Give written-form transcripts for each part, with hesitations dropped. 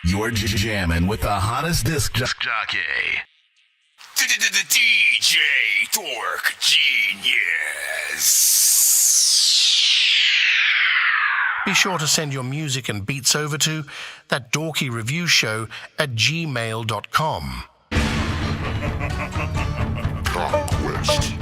You're jamming with the hottest disc jockey. DJ Dork Genius. Be sure to send your music and beats over to That Dorky Review Show at gmail.com. Conquest.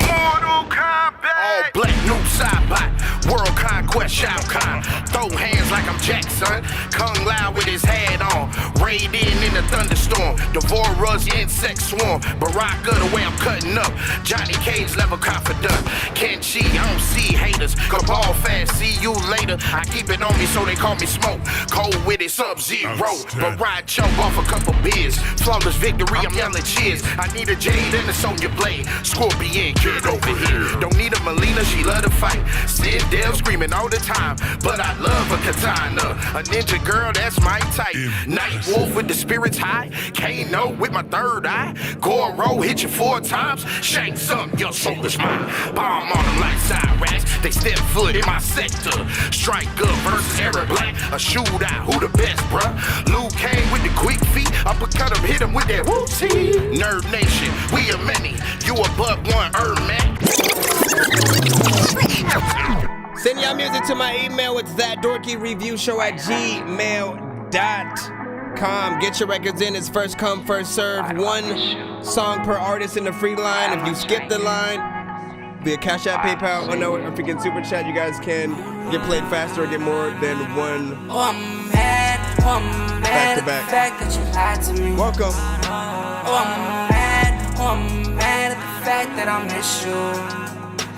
Mortal Kombat. All black, new side-bot. World Conquest, Shao Kahn. Throw hands like I'm Jackson. Kung Lao with his hat on. Raid in the thunderstorm. Devourers, insect swarm. Baraka, the way I'm cutting up. Johnny Cage, level confident. Kenshi, I don't see haters. Cabal fast, see you later. I keep it on me, so they call me Smoke. Cold with it, Sub-Zero. But ride choke off a couple beers. Flawless victory, I'm yelling cheers. I need a Jade and a Sonya Blade. Scorpion, get over here. Don't need a Melina, she love to fight. Sid Dale screaming all the time, but I love a katana. A ninja girl, that's my type. Night Wolf with the spirits high. Kano with my third eye. Goro hit you 4 times. Shanks up, your soul is mine. Bomb on them like Cyrax. They step foot in my sector. Strike up versus Eric Black. A shootout, who the best, bruh? Liu Kang with the quick feet. Uppercut him, hit him with that whoopsie. Nerd Nation, we are many. You a buck one, man. Send your music to my email. It's That Dorky Review Show at gmail.com. Get your records in. It's first come, first serve. 1 song per artist in the free line. If you skip the line, via Cash App, PayPal, or no, if you get Super Chat, you guys can get played faster or get more than 1 back to back. Fact that you lied to me. Welcome. I'm mad at the fact that I miss you.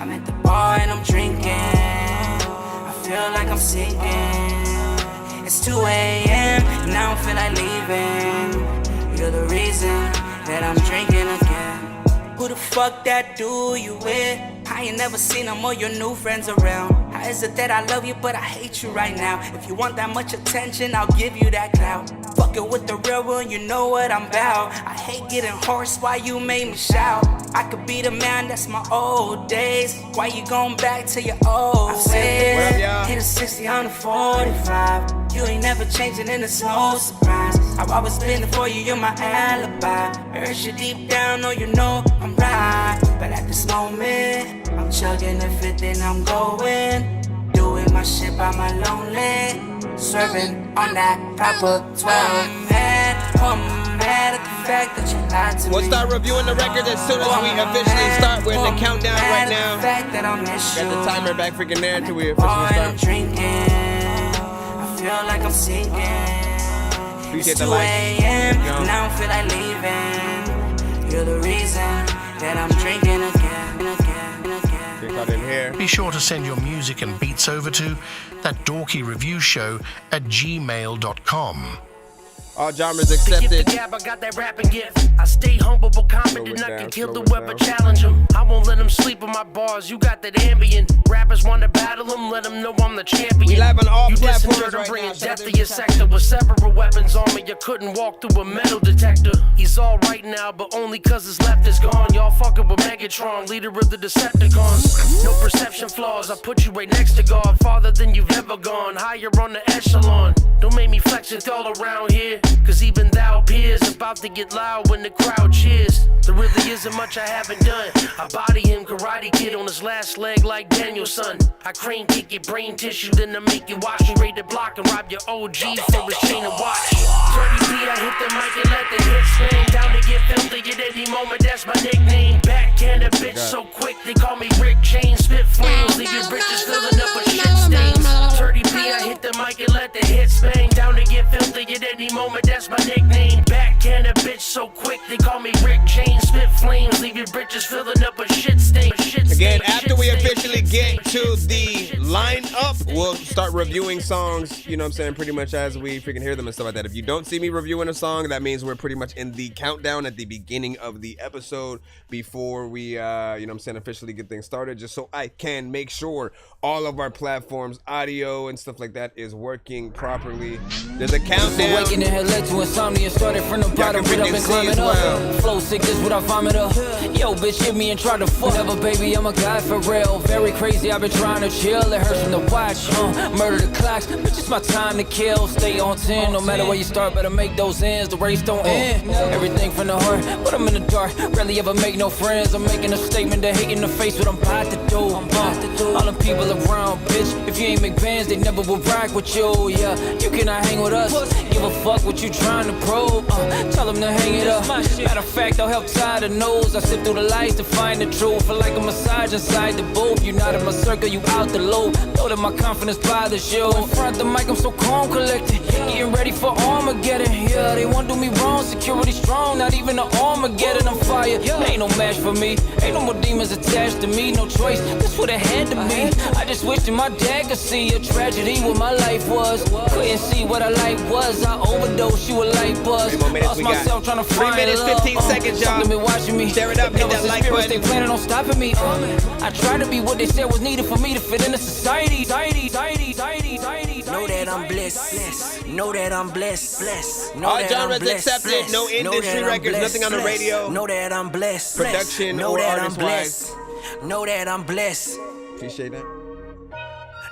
I'm at the bar and I'm drinking. I feel like I'm sinking. It's 2 a.m. and I don't feel like leaving. You're the reason that I'm drinking again. Who the fuck that dude you with? I ain't never seen him or your new friends around. How is it that I love you but I hate you right now? If you want that much attention, I'll give you that clout. Fucking with the real one, you know what I'm about. I hate getting hoarse, why you made me shout? I could be the man, that's my old days. Why you going back to your old ways? Hit a 60 on a 45. You ain't never changing and it's no surprise. I've always been there for you, you're my alibi. Hurt you deep down, know you know I'm right. But at this moment, I'm chugging the 50 and I'm going. Doing my shit by my lonely. Swerving on that proper 12. I'm mad at the fact that you lied to me. We'll start reviewing the record as soon as we officially start. We're in the countdown right now. Got the timer back freaking there until we officially start. I'm drinking. I feel like I'm sinking. It's 2 a.m. and I don't feel like leaving. You're the reason that I'm drinking again. Be sure to send your music and beats over to That Dorky Review Show at gmail.com. All genres accepted. I got that rapping gift. I stay humble but confident. I can kill the web or challenge them. I won't let them sleep on my bars. You got that ambient. Rappers want to battle them. Let them know I'm the champion. We live on all platforms right now. Bringing death to your sector with several weapons on me. You couldn't walk through a metal detector. He's all right now, but only cause his left is gone. Y'all fucking with Megatron, leader of the Decepticons. No perception flaws. I put you right next to God. Farther than you've ever gone. Higher on the echelon. Don't make me flex it all around here. Cause even thou peers about to get loud when the crowd cheers. There really isn't much I haven't done. I body him, Karate Kid on his last leg like Danielson. I crane kick your brain tissue, then I make you watch me raid the block and rob your OG for a chain and watch. 30P, I hit the mic and let the hits spin. Down to get filthy at any moment, that's my nickname. Backhand a bitch so quick, they call me Rick James. Spit flames, leave your britches filling up with shit stains. 30P, I hit the mic and let the hits bang. Down to get filthy at any moment, that's my nickname. Backhand a bitch so quick, they call me Rick James. Spit flames, leave your britches filling up with shit stains. Again, after we officially get to the lineup, we'll start reviewing songs, you know what I'm saying, pretty much as we freaking hear them and stuff like that. If you don't see me reviewing a song, that means we're pretty much in the countdown at the beginning of the episode before we, you know what I'm saying, officially get things started, just so I can make sure all of our platforms, audio and stuff like that is working properly. There's a countdown. Waking in here led to insomnia, started from the bottom, get up and climbing up. Flow sickness without vomit up. Yo, bitch, hit me and try to fuck. Never, baby, I'm a guy for real. Very crazy, I've been trying to chill. It hurts from the watch, murder the clocks, but just my time to kill. Stay on 10, no matter where you start, better make those ends. The race don't end. Everything from the heart, but I'm in the dark. Rarely ever make no friends. I'm making a statement that hate in the face what I'm about to do. All the people around, bitch. If you ain't make bands, they never will rock with you. Yeah, you cannot hang with us. Give a fuck what you trying to prove. Tell them to hang it up. Matter of fact, I'll help tie the nose. I sift through the lights to find the truth. Feel like a massage inside the booth. You're not in my circle, you out the loop. Know that my confidence bothers you. In front of the mic, I'm so calm, collected. Getting ready for Armageddon. Yeah, they won't do me wrong. Security strong, not even an Armageddon. I'm fire. Ain't no match for me. Ain't no more demons attached to me. No choice, that's what it had to be. I just wish that my dad could see a tragedy what my life was. Couldn't see what a life was. I overdosed, you a light buzz. Lost myself trying to find 3 minutes, 15 seconds, y'all. Something been watching me. Share it up, hit that like button. They planning on stopping me. I try to be what they said was needed for me to fit into society. Know that I'm blessed. Know that I'm blessed. All genres accepted. No industry records. Nothing on the radio. Know that I'm blessed. Production or artist-wise. Know that I'm blessed. Appreciate that.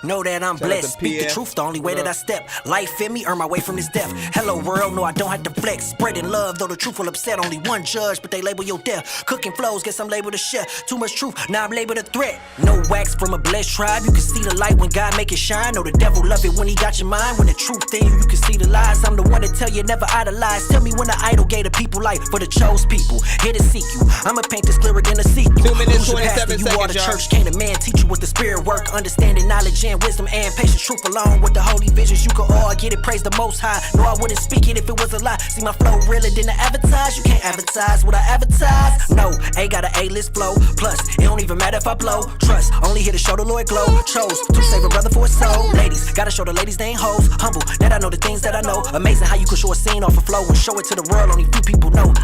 Know that I'm blessed. Speak the truth, the only way that I step. Life in me, earn my way from this death. Hello world, no I don't have to flex. Spreading love, though the truth will upset. Only one judge, but they label your death. Cooking flows, guess I'm labeled a chef. Too much truth, now I'm labeled a threat. No wax from a blessed tribe. You can see the light when God make it shine. Know the devil love it when he got your mind. When the truth in you, you can see the lies. I'm the one to tell you never idolize. Tell me when the idol gave the people life for the chose people. Here to seek you. I'ma paint this lyric in a sequel. 2 minutes, 27 you seconds, are the church, can't a man teach you what the spirit work. Understanding knowledge and wisdom and patience, truth along with the holy visions. You can all get it, praise the most high. No, I wouldn't speak it if it was a lie. See my flow realer than the advertise. You can't advertise what I advertise. No, A got an A-list flow. Plus, it don't even matter if I blow. Trust, only here to show the Lord glow. Chose to save a brother for his soul. Ladies, gotta show the ladies they ain't hoes. Humble, that I know the things that I know. Amazing how you can show a scene off a flow and show it to the world. Only few people know.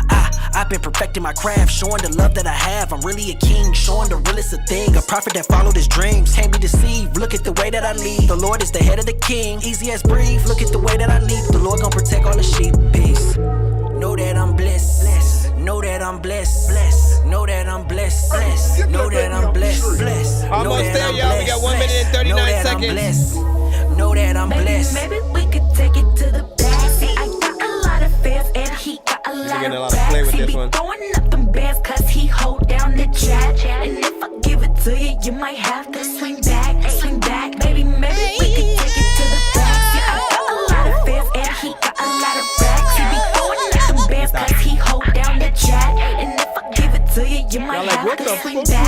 I've been perfecting my craft, showing the love that I have. I'm really a king, showing the realest a thing. A prophet that followed his dreams, can't be deceived. Look at the way that I lead. The Lord is the head of the king, easy as breathe. Look at the way that I lead. The Lord gon' protect all the sheep. Peace. Know that I'm blessed. Know that I'm blessed. Know that I'm blessed. Know that I'm blessed. Almost there, y'all. We got 1 minute and 39 seconds. Know that I'm blessed. Maybe we could take it to the back. See, I got a lot of fans and he got a lot getting a of lot of play with backs. He this be one. throwing up them bands cause he hold down the chat. And if I give it to you, you might have to swing back. Maybe we could take it to the back. See, I got a lot of fans and he got a lot of backs. He be throwing up them bands cause he hold down the chat. And if I give it to you, you might have to swing back.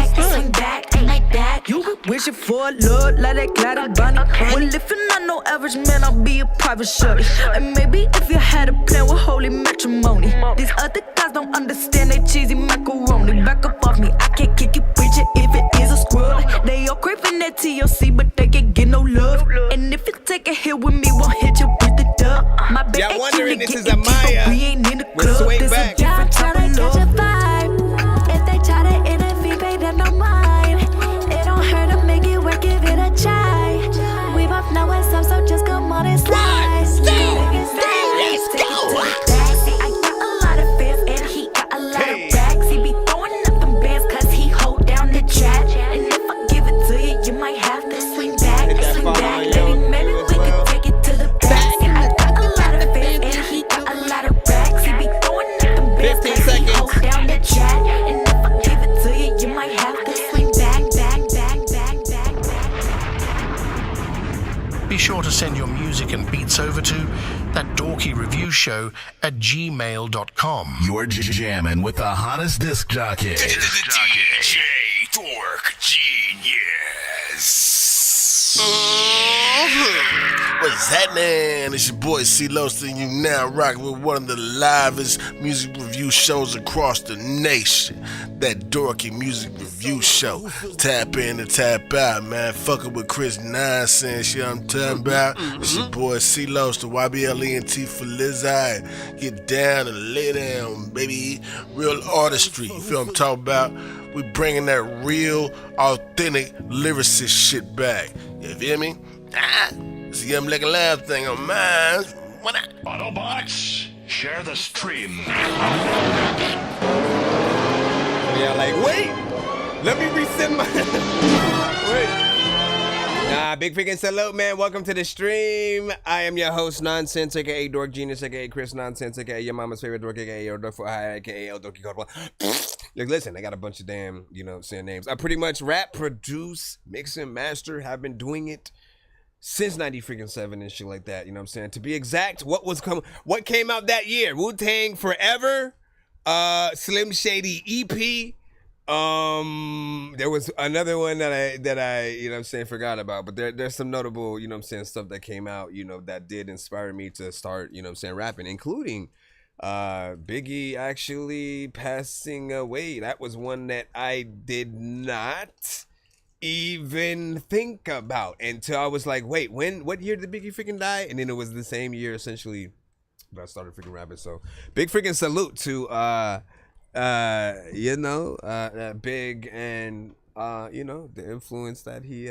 Like that. You be wishing for a love like that clouded bunny. Well, if you're not no average man, I'll be a private shorty. And maybe if you had a plan with holy matrimony. These other guys don't understand they cheesy macaroni. Back up off me, I can't kick you preaching if it is a squirrel. They all craving that TLC, but they can't get no love. And if you take a hit with me, won't hit you with the dub. My bad Y'all ain't wondering you to this get is it, Amaya but we ain't in the with club. Swing There's Back. a different type of love. If they try to intervene, pay them no mind. It don't hurt to make it work, give it a try. We both know what's up, so just come on and slide. Let's go. I got a lot of fans and he got a lot of backs. He be throwing up them bands cause he hold down the chat. And if I give it to you, you might have to swing back. Maybe we could take it to the back. I got a lot of fans and he got a lot of backs. He be throwing up them bands 15 cause he seconds. hold down the chat. And if I give it to you, you might have to swing back. Be sure to send your music and beats over to That Dorky Review Show at gmail.com. You're jamming with the hottest disc jockey. DJ Dork Genius. What's happening? It's your boy C-Los, and you now rocking with one of the livest music review shows across the nation. That Dorky Music Review Show. Tap in and tap out, man. Fucking with Chris Nonsenze, you know what I'm talking about? It's your boy C-Los, the YBLENT for Lizzie. Get down and lay down, baby. Real artistry, you feel what I'm talking about? We bringing that real, authentic lyricist shit back. You feel me? It's a Young Black and Loud thing on mine. What up? Autobots, share the stream. Yeah, like, wait, let me reset my. Wait. Big freaking salute, man. Welcome to the stream. I am your host, Nonsenze, aka Dork Genius, aka Chris Nonsenze, aka your mama's favorite dork, aka your dork for high, aka El Dorky Code. Look, listen, I got a bunch of damn, saying names. I pretty much rap, produce, mix and master. Have been doing it since 97 and shit like that. You know what I'm saying? To be exact, what came out that year? Wu-Tang Forever, Slim Shady EP. There was another one that I forgot about, but there's some notable, stuff that came out, that did inspire me to start, rapping, including Biggie actually passing away. That was one that I did not even think about until I was like, wait, what year did Biggie freaking die? And then it was the same year essentially that I started freaking rapping. So big freaking salute to Big and the influence that he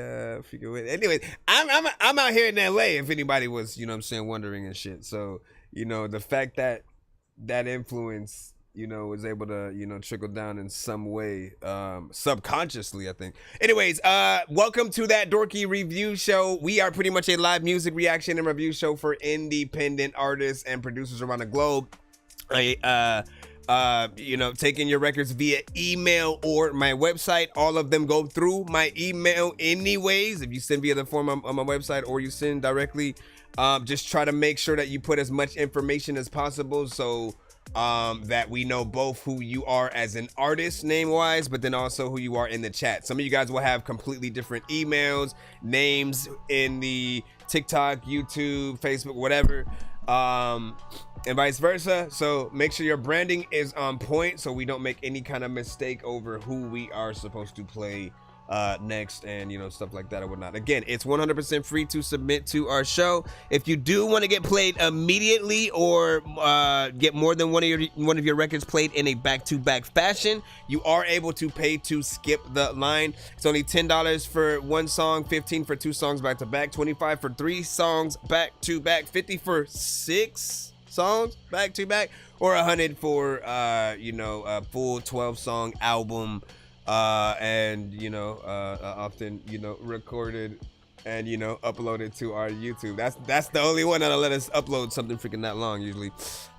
figured with. Anyway, I'm out here in LA if anybody was, wondering and shit. So, the fact that influence, was able to, trickle down in some way, subconsciously, I think. Anyways, welcome to That Dorky Review Show. We are pretty much a live music reaction and review show for independent artists and producers around the globe. Taking your records via email or my website. All of them go through my email anyways. If you send via the form on my website or you send directly, just try to make sure that you put as much information as possible so that we know both who you are as an artist name-wise, but then also who you are in the chat. Some of you guys will have completely different emails, names in the TikTok, YouTube, Facebook, whatever. And vice versa. So make sure your branding is on point so we don't make any kind of mistake over who we are supposed to play next and stuff like that or whatnot. Again, it's 100% free to submit to our show. If you do want to get played immediately or get more than one of your records played in a back-to-back fashion, you are able to pay to skip the line. It's only $10 for one song, $15 for two songs back-to-back, $25 for three songs back-to-back, $50 for six songs back-to-back, or $100 for a full 12-song album. Often, recorded and, uploaded to our YouTube. That's the only one that'll let us upload something freaking that long usually.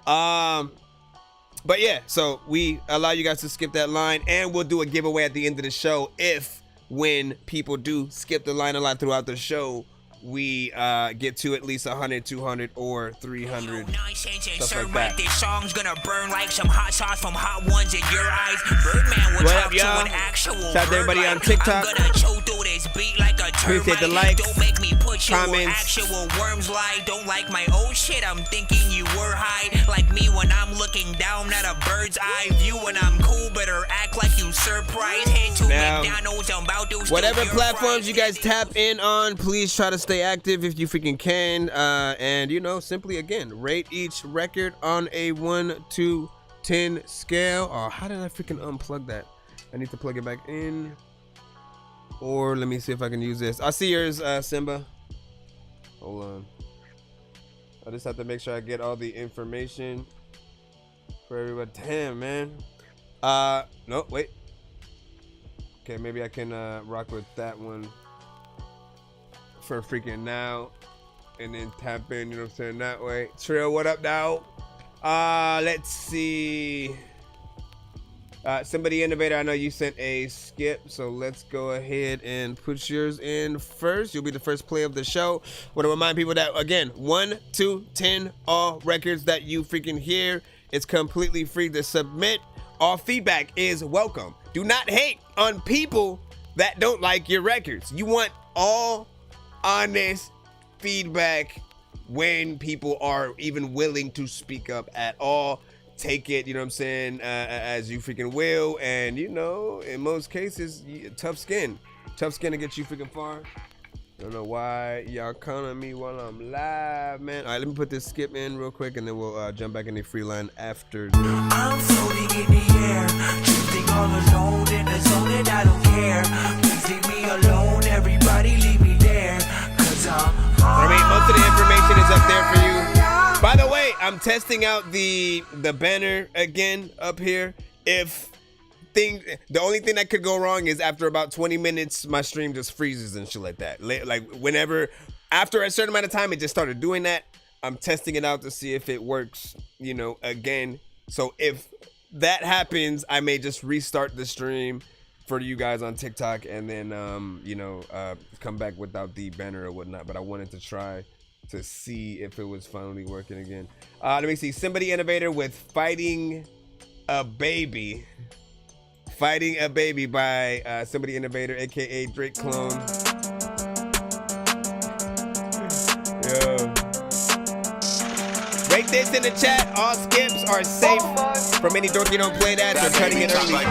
But yeah, so we allow you guys to skip that line, and we'll do a giveaway at the end of the show when people do skip the line a lot throughout the show. We get to at least 100, 200, or 300. Stuff like that. This song's gonna burn like some hot sauce from Hot Ones in your eyes. Birdman will talk to an actual bird. Shout out to everybody on TikTok. I'm gonna chew through this beat like a termite. Appreciate the likes. Don't make me put you comments. Actual worms lie. Don't like my old shit. I'm thinking you were high. Like me when I'm looking down at a bird's eye view. When I'm cool, better act like you surprised. Head to McDonald's. I'm about to whatever platforms you guys tap in on, please try to stay active if you freaking can, and simply again rate each record on a 1 to 10 scale. Oh, how did I freaking unplug that? I need to plug it back in, or let me see if I can use this. I see yours, Simba. Hold on, I just have to make sure I get all the information for everybody. Damn, man. No, wait. Okay, maybe I can rock with that one for freaking now, and then tap in, that way. Trill, what up now? Let's see. Somebody innovator, I know you sent a skip, so let's go ahead and put yours in first. You'll be the first play of the show. Want to remind people that, again, 1 to 10, all records that you freaking hear, it's completely free to submit. All feedback is welcome. Do not hate on people that don't like your records. You want all honest feedback when people are even willing to speak up at all. Take it, as you freaking will. And, in most cases, tough skin to get you freaking far. Don't know why y'all calling me while I'm live, man. All right, let me put this skip in real quick, and then we'll jump back in the free line after this. I'm floating in the air, drifting all alone in the zone, and I don't care. Please leave me alone, everybody leave me there. Most of the information is up there for you. By the way, I'm testing out the banner again up here. If only thing that could go wrong is after about 20 minutes, my stream just freezes and shit like that. Like whenever, after a certain amount of time, it just started doing that. I'm testing it out to see if it works, you know, again. So if that happens, I may just restart the stream for you guys on TikTok and then, you know, come back without the banner or whatnot. But I wanted to try to see if it was finally working again. Let me see. Somebody Innovator with Fighting a Baby. Fighting a Baby by Somebody Innovator, aka Drake Clone. Yo. Rate this in the chat. All skips are safe. From any dorky don't play that. They're cutting it early. Like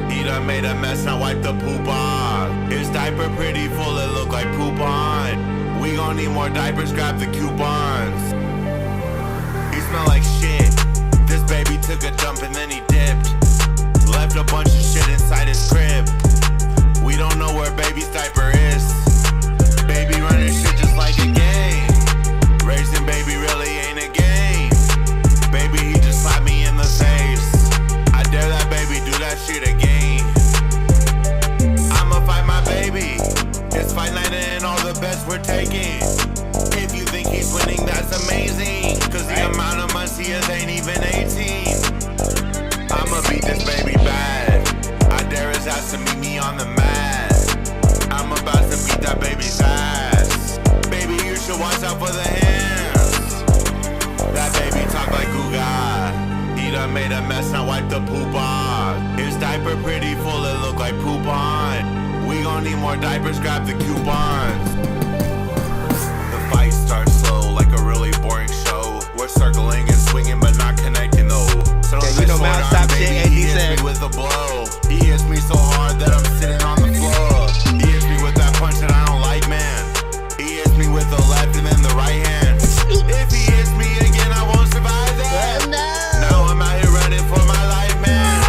he done made a mess, now wipe the poop on. His diaper pretty full, it look like poop on. We gon' need more diapers, grab the coupons. He smell like shit. This baby took a dump and then he dipped. Left a bunch of shit inside his crib. We don't know where baby's diaper is. Baby running shit just like a game. Raising baby really ain't a game. Baby, he just slapped me in the face. I dare that baby do that shit again. I'ma fight my baby. It's fight night and all the bets we're taking. If you think he's winning, that's amazing. Cause the amount of months he is ain't even 18. I'ma beat this baby bad. I dare his ass to meet me on the mat. I'm about to beat that baby's ass. Baby, you should watch out for the hands. That baby talk like Googa. He done made a mess, now wipe the poop off. His diaper pretty full, it look like poop on. We gon' need more diapers, grab the coupons. The fight starts slow, like a really boring show. We're circling and swinging, but not connecting though. So yeah, you know, man, stop shit, he hits me with a blow. He hits me so hard that I'm sitting on the floor. He hits me with that punch that I don't like, man. He hits me with the left and then the right hand. If he hits me again, I won't survive that. Now I'm out here running for my life, man.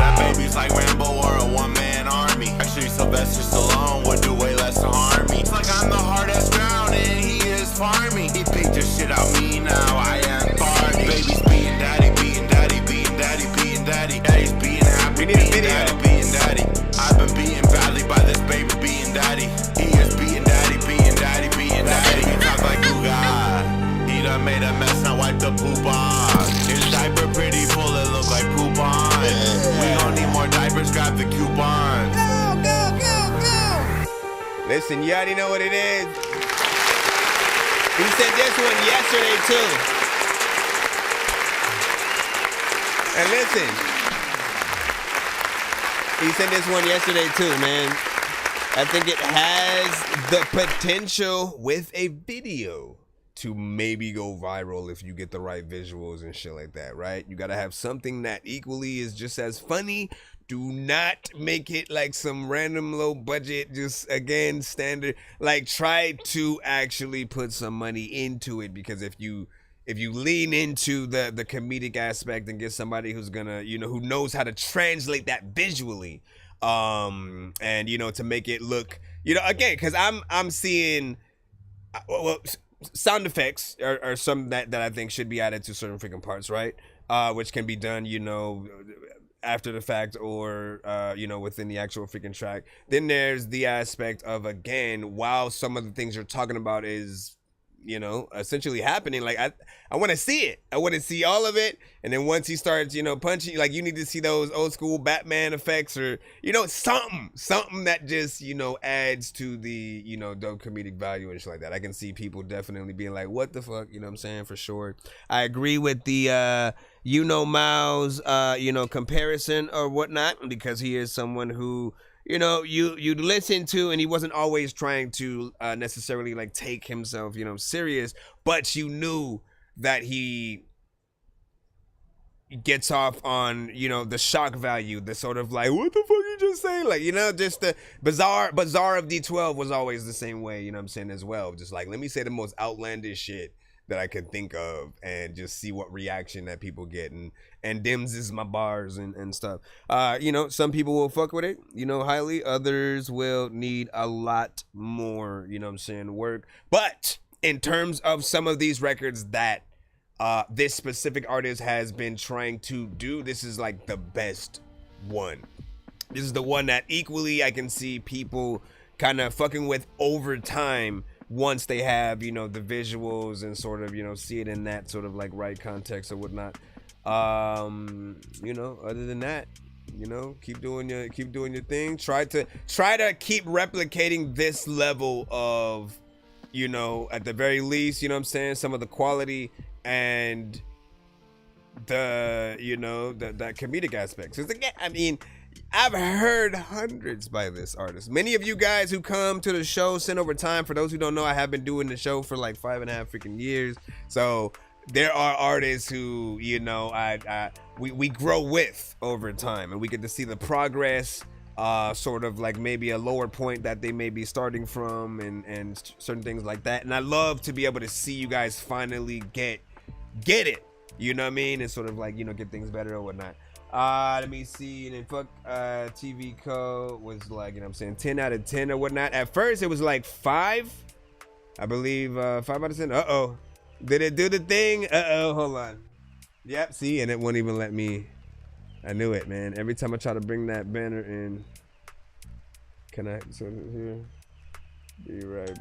That baby's like Rambo or a one-man army. Actually, Sylvester Stallone would do way less to harm me. It's like I'm the hardest ground and he is farming. He beat the shit out me, now I am Barney. Baby's beating daddy, beating daddy, beating daddy, beating daddy. Daddy's beating happy, beating daddy, beating daddy. I've been beaten badly by this baby beating daddy. He is beating daddy, beating daddy, beating daddy. He talk like Googa. He done made a mess, now wipe the poop off. His diaper pretty full, it look like poop on. We gon' need more diapers, grab the coupons. Go, go, go, go. Listen, you already know what it is. He said this one yesterday too. And listen, he said this one yesterday too, man. I think it has the potential with a video to maybe go viral if you get the right visuals and shit like that, right? You gotta have something that equally is just as funny. Do not make it like some random low budget, just again, standard. Like, try to actually put some money into it, because if you lean into the comedic aspect and get somebody who's gonna, you know, who knows how to translate that visually, and, you know, to make it look, you know, again, because I'm seeing, well, sound effects are some that I think should be added to certain freaking parts, right? Which can be done, you know, after the fact, or you know, within the actual freaking track. Then there's the aspect of, again, while some of the things you're talking about is, you know, essentially happening, like I want to see it. I want to see all of it. And then once he starts, you know, punching, like, you need to see those old school Batman effects, or, you know, something that just, you know, adds to the, you know, dope comedic value and shit like that. I can see people definitely being like, what the fuck, you know what I'm saying, for sure. I agree with the you know, Miles you know, comparison or whatnot, because he is someone who, you know, you listen to, and he wasn't always trying to necessarily like take himself, you know, serious, but you knew that he gets off on, you know, the shock value, the sort of like, what the fuck you just say? Like, you know, just the bizarre of D12 was always the same way, you know what I'm saying, as well. Just like, let me say the most outlandish shit that I could think of and just see what reaction that people get, and dims is my bars and stuff. You know, some people will fuck with it, you know, highly. Others will need a lot more, you know what I'm saying, work. But in terms of some of these records that this specific artist has been trying to do, this is like the best one. This is the one that equally I can see people kind of fucking with over time once they have, you know, the visuals and sort of, you know, see it in that sort of like right context or whatnot. You know, other than that, you know, keep doing your thing. Try to keep replicating this level of, you know, at the very least, you know what I'm saying, some of the quality and the, you know, that comedic aspects. Because again, I mean, I've heard hundreds by this artist. Many of you guys who come to the show send over time. For those who don't know, I have been doing the show for like 5.5 freaking years. So there are artists who, you know, we grow with over time, and we get to see the progress, sort of like maybe a lower point that they may be starting from, and certain things like that. And I love to be able to see you guys finally get it, you know what I mean, and sort of like, you know, get things better or whatnot. Let me see. And then fuck TV code was like, you know what I'm saying, 10 out of 10 or whatnot. At first it was like 5, I believe, 5 out of 10. Uh-oh, did it do the thing? Uh-oh, hold on. Yep, see, and it won't even let me. I knew it, man. Every time I try to bring that banner in. Can I sort of here? Be right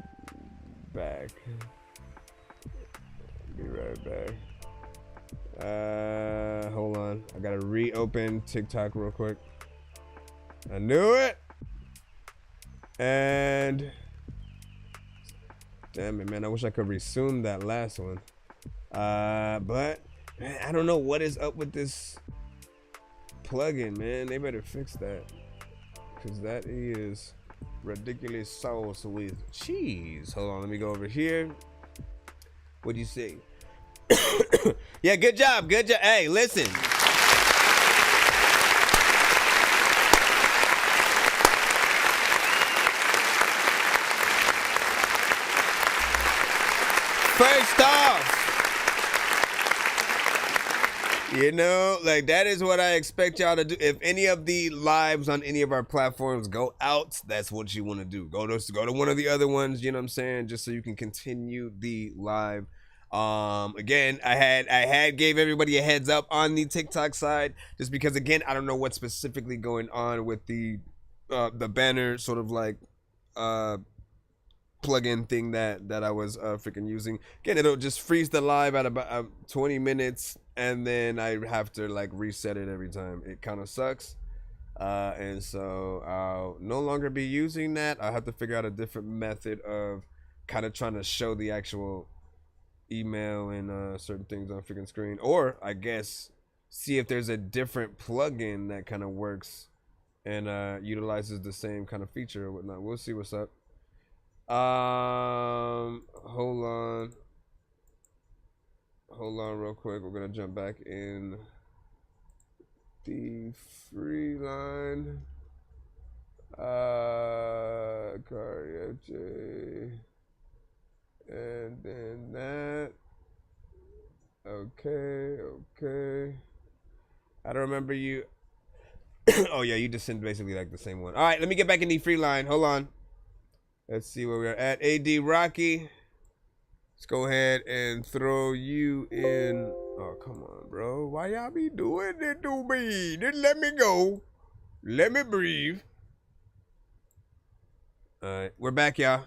back. Be right back. Hold on. I gotta reopen TikTok real quick. I knew it. And damn it, man. I wish I could resume that last one. But man, I don't know what is up with this plugin, man. They better fix that, because that is ridiculous sauce with cheese. Hold on, let me go over here. What do you say? Yeah, good job. Hey, listen. First off, you know, like, that is what I expect y'all to do. If any of the lives on any of our platforms go out, that's what you want to do. Go to one of the other ones, you know what I'm saying, just so you can continue the live. Again, I had gave everybody a heads up on the TikTok side, just because, again, I don't know what's specifically going on with the banner sort of like plugin thing that I was freaking using. Again, it'll just freeze the live at about 20 minutes, and then I have to like reset it every time. It kind of sucks, and so I'll no longer be using that. I'll have to figure out a different method of kind of trying to show the actual email and certain things on freaking screen, or I guess see if there's a different plugin that kind of works and utilizes the same kind of feature or whatnot. We'll see what's up. Hold on real quick. We're gonna jump back in the free line. Carriage. And then that. Okay. I don't remember you. Oh yeah, you just sent basically like the same one. All right, let me get back in the free line. Hold on. Let's see where we're at. AD Rocky. Let's go ahead and throw you in. Oh, come on, bro. Why y'all be doing it to me? Just let me go. Let me breathe. All right, we're back, y'all.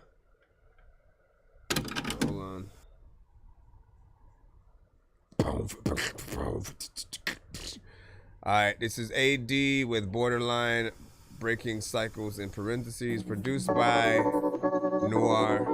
Hold on. All right, this is AD with Borderline Breaking Cycles in parentheses, produced by Noir.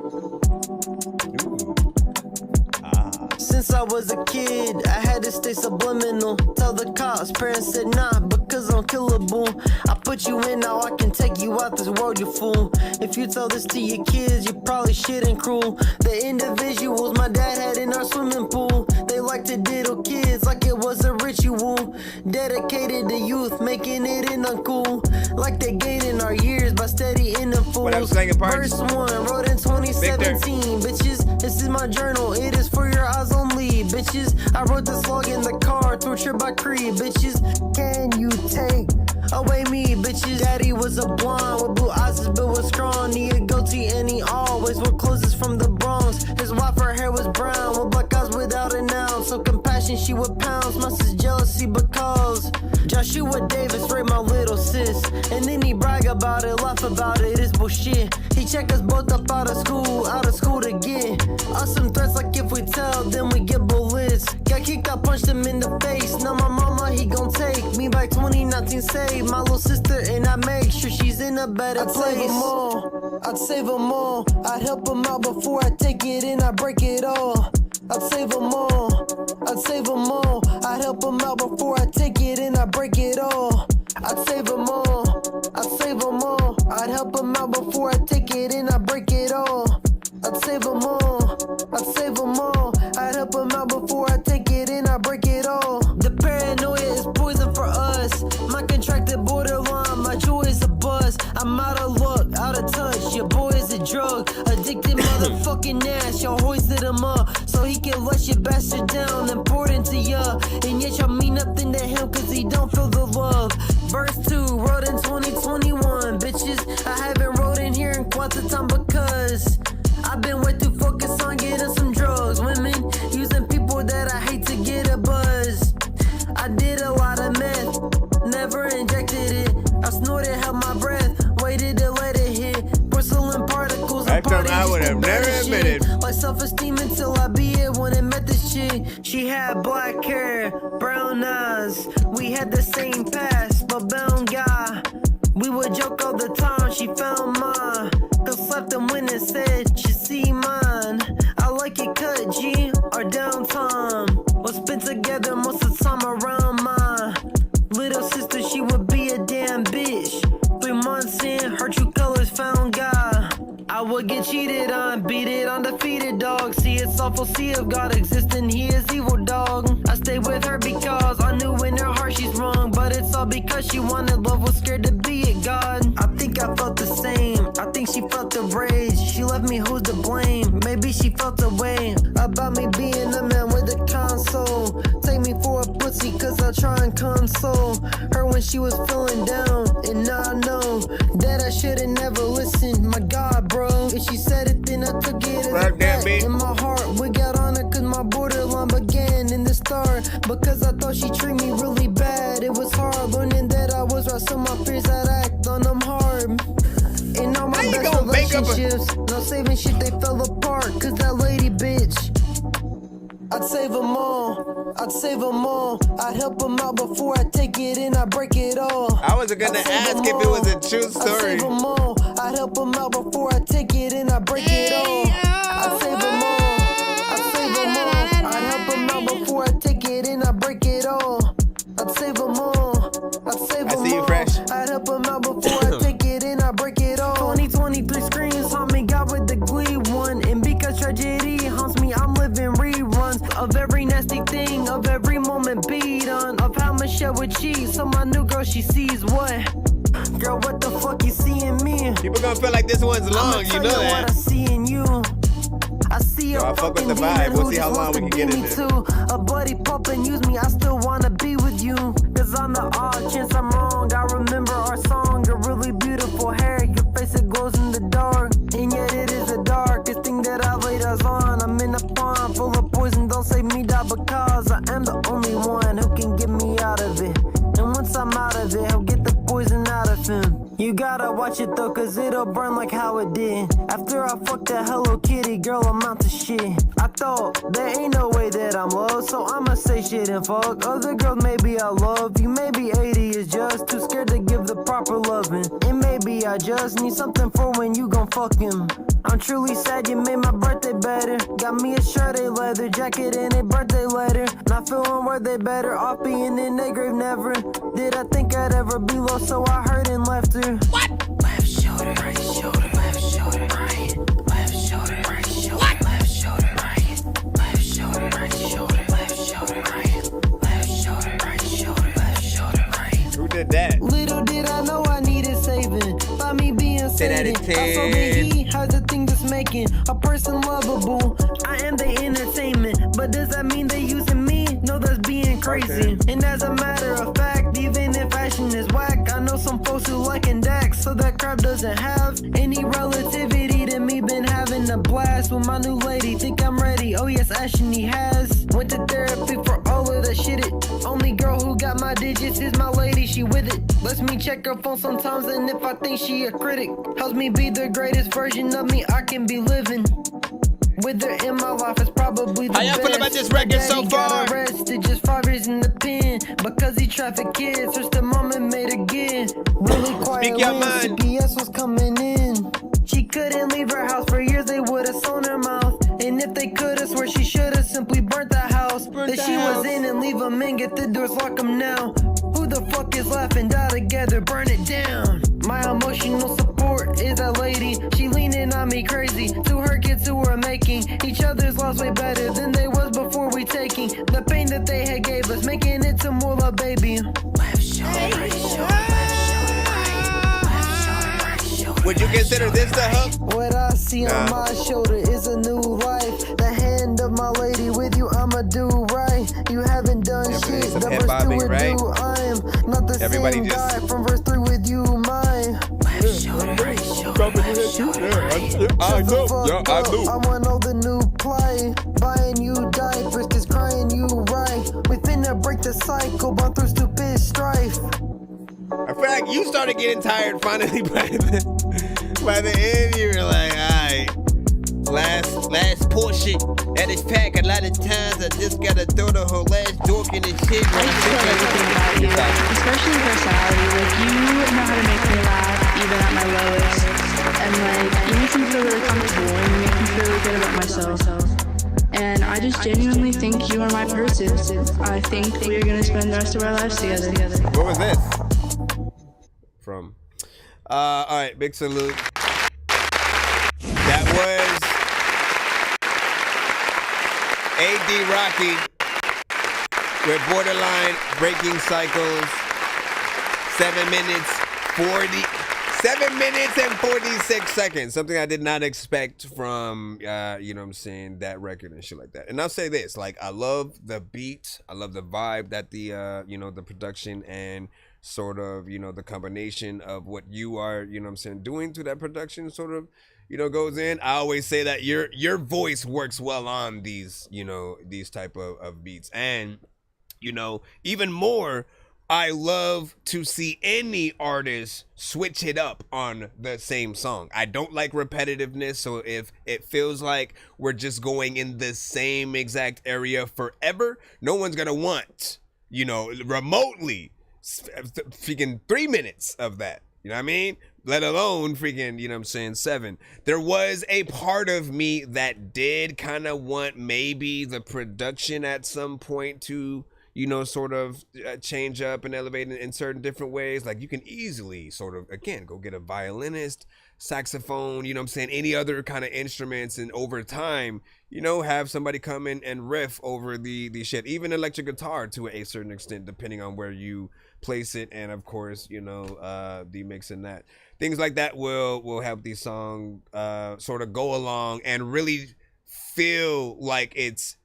Since I was a kid, I had to stay subliminal. Tell the cops, parents said nah, because I'm killable. I put you in, now I can take you out this world, you fool. If you tell this to your kids, you probably shit and cruel. The individuals my dad had in our swimming pool, they like to diddle kids like it was a ritual. Dedicated to youth, making it in uncool. Like they gaining our years by steady in the fools. Verse 1, wrote in 2017. Bitches, this is my journal, it is for your eyes only. Bitches, I wrote this log in the car, tortured by Creed. Bitches, can you take away me? Bitches, daddy was a blonde with blue eyes, his bill was strong. He a goatee and he always wore clothes from the Bronx. His wife, her hair was brown with black eyes without a noun. So compassionate fashion, she with pounds. My sis jealousy because Joshua Davis raped my little sis. And then he brag about it, laugh about it, it's bullshit. He check us both up out of school to get us some threats like if we tell, then we get bullets. Got kicked, I punched him in the face. Now my mama, he gon' take me by 2019, save my little sister, and I make sure she's in a better place. I'd save them all. I'd help them out before I take it and I break it all. I'd save them all. I'd save them all. I'd help them out before I take it and I break it all. I'd save them all. I'd save them all. I'd help them out before I take it and I break it all. I'd save them all. I'd save them all. I'd help them out before I take it and I break it all. The paranoia is poison for us. My contracted borderline, my joy is a buzz. I'm out of luck, out of touch. Your boy is a drug addicted motherfucking ass. Y'all hoisted him up so he can let your bastard down. Important to ya, and yet y'all mean nothing to him cause he don't feel the love. Verse 2, wrote in 2021. Bitches, I haven't wrote in here in quite the time because I've been way too focused on getting some drugs. Women using people that I hate to get a buzz. I did a lot of meth, never injected it. I snorted, held my breath, waited to let it hit. Porcelain particles, I would have never admitted. Like self-esteem until I be it when I met this chick. She had black hair, brown eyes. We had the same past, but bound guy. We would joke all the time, she found mine. Cause left and went and said, she see mine. I like it cut G or downtime. We'll spend together most of the time around my little sister, she would be a damn bitch. 3 months in, her true colors found God. I would get cheated on, beat it, undefeated dog. See it's awful, see if God exists and he is evil dog. I stayed with her because I knew in her heart she's wrong. But it's all because she wanted love, was scared to be it, God. I think I felt the same, I think she felt the rage. She left me, who's to blame? Maybe she felt the way about me being a man with a console. Take me for a pussy cause I try and console her when she was feeling down. And now I know that I should've never listened. My God, bro, if she said it then I took it as a fact. In my heart we got on her cause my borderline began in the start. Because I thought she treated me really bad. It was hard learning that I was right, so my fears I'd act on them hard. In all my best relationships, no saving shit, they fell apart cause that lady bitch. I'd save them all, I'd save them all. I'd help them out before I take it and I break it all. I wasn't gonna ask if it was a true story. I'd save them all, I'd help them out before I take it and I break it all. I'd save them all, I'd save them all. I'd help them out before I take it and I break it all. I'd save them all, I'd save them all. I'd help them out before I take it and I break it all. 2023 screams haunt me, God with the glee one. And because tragedy haunts me, I'm living reruns of every nasty thing, of every moment beat on, of how Michelle would cheat. So my new girl, she sees what? Girl, what the fuck you see in me? People gonna feel like this one's long, you know that. What I see in you. I see I fuck with the vibe. We'll see how long we can get in there. A buddy pop and use me, I still wanna be with you. Cause on the odd chance I'm wrong, I remember our song. Your really beautiful hair, your face it glows in the dark. And yet it is the darkest thing that I laid us on. I'm in a pond full of poison, don't save me die because I am the only one who can get me out of it. And once I'm out of it, I'll get the poison out of him. You gotta watch it though, cause it'll burn like how it did. After I fucked that Hello Kitty, girl, I'm out to shit. I thought there ain't no way that I'm loved, so I'ma say shit and fuck other girls. Maybe I love you, maybe 80 is just too scared to give the proper loving. And maybe I just need something for when you gon' fuck him. I'm truly sad you made my birthday better. Got me a shirt, a leather jacket, and a birthday letter. Not feeling worthy better off being in a grave. Never did I think I'd ever be low, so I heard and left her. What? Left shoulder, right shoulder, left shoulder, right. Left shoulder, right shoulder, what? Left shoulder, right. Left shoulder, right shoulder, left shoulder, right. Left shoulder, right shoulder, left shoulder, right. Who did that? Little did I know I needed saving. By me being saved. I saw that he has a thing that's making a person lovable. I am the entertainment, but does that mean they using me? No, that's being crazy. Okay. And as a matter of fact, even if fashion is whack, I know some folks who like Dax, so that crap doesn't have any relativity to me. Been having a blast with my new lady. Think I'm ready, oh yes, Ashley has. Went to therapy for all of that shit. Only girl who got my digits is my lady, she with it. Lets me check her phone sometimes, and if I think she a critic, helps me be the greatest version of me I can be living. With her in my life, it's probably the best. How y'all feel about this record so far? Got arrested, just 5 years in the pen because he trafficked kids. Searched the mom and made again. Really quiet. Speak your when mind. CPS was coming in. She couldn't leave her house for years. They would have sewn her mouth, and if they could, I swear she should have simply burnt the house that she was in and leave them in. Get the doors, lock them now. Who the fuck is laughing? Die together, burn it down. My emotional support is that lady. She leaning on me crazy. To her kids who are making each other's lives way better than they was before we taking the pain that they had gave us, making it to more love, baby. Left shoulder, right shoulder. Would you consider this the hook? What I see on my shoulder is a new life. The hand of my lady with you, I'ma do right. You haven't done shit. The verse 2 would right? do. I am not the Everybody same just... guy from verse 3 with you, mine. Left shoulder, right shoulder, left shoulder, right shoulder. I know. I want all the new play. Buying you diapers, just crying you right. We finna break the cycle, but through stupid strife. I feel like you started getting tired finally by the end. You were like, alright, last portion at this pack. A lot of times I just gotta throw the whole last dork in the shit. I just love everything about you, especially personality. Like, you know how to make me laugh even at my lowest, and like, you make me feel really comfortable and you make me feel really good about myself. And I just genuinely think you are my person. I think we are gonna spend the rest of our lives together. What was this? From all right, big salute. That was A.D. Rocky with Borderline Breaking Cycles. 7 minutes and 46 seconds. Something I did not expect from you know what I'm saying, that record and shit like that. And I'll say this, like, I love the beat, I love the vibe that the you know, the production and sort of, you know, the combination of what you are, you know what I'm saying, doing to that production sort of, you know, goes in. I always say that your voice works well on these, you know, these type of beats. And, you know, even more, I love to see any artist switch it up on the same song. I don't like repetitiveness, so if it feels like we're just going in the same exact area forever, no one's gonna want, you know, remotely freaking 3 minutes of that. You know what I mean? Let alone freaking, you know what I'm saying, 7. There was a part of me that did kind of want maybe the production at some point to, you know, sort of change up and elevate in certain different ways. Like, you can easily sort of, again, go get a violinist, saxophone, you know what I'm saying, any other kind of instruments, and over time, you know, have somebody come in and riff over the shit. Even electric guitar to a certain extent, depending on where you place it, and of course, you know, the mix in that. Things like that will help these songs sort of go along and really feel like it's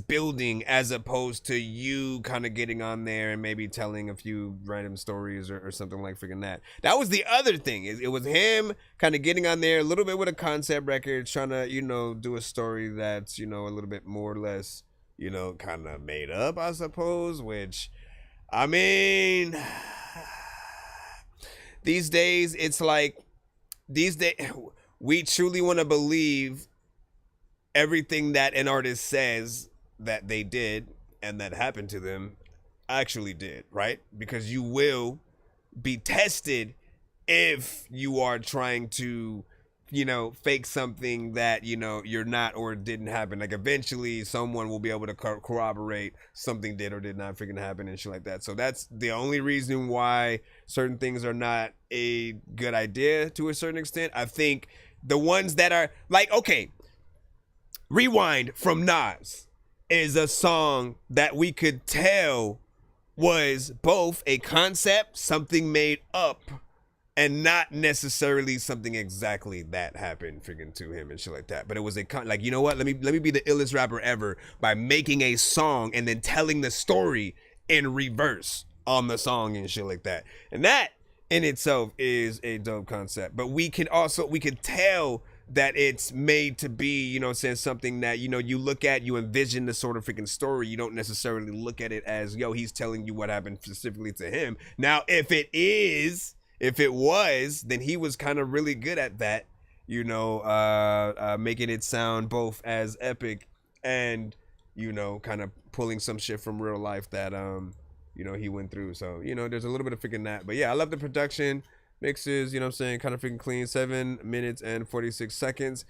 building, as opposed to you kind of getting on there and maybe telling a few random stories or something like freaking that. That was the other thing. It was him kind of getting on there a little bit with a concept record, trying to, you know, do a story that's, you know, a little bit more or less, you know, kind of made up, I suppose, which, I mean, these days, it's like, we truly want to believe everything that an artist says that they did and that happened to them actually did, right? Because you will be tested if you are trying to, you know, fake something that, you know, you're not or didn't happen. Like, eventually someone will be able to corroborate something did or did not freaking happen and shit like that. So that's the only reason why certain things are not a good idea to a certain extent. I think the ones that are like, okay, Rewind from Nas is a song that we could tell was both a concept, something made up, and not necessarily something exactly that happened freaking to him and shit like that. But it was like, you know what? Let me be the illest rapper ever by making a song and then telling the story in reverse on the song and shit like that. And that in itself is a dope concept. But we could tell that it's made to be, you know what I'm saying, something that, you know, you look at, you envision the sort of freaking story. You don't necessarily look at it as, yo, he's telling you what happened specifically to him. Now, if it was, then he was kind of really good at that, you know, making it sound both as epic and, you know, kind of pulling some shit from real life that, you know, he went through. So, you know, there's a little bit of freaking that. But yeah, I love the production. Mixes, you know what I'm saying, kind of freaking clean. 7 minutes and 46 seconds.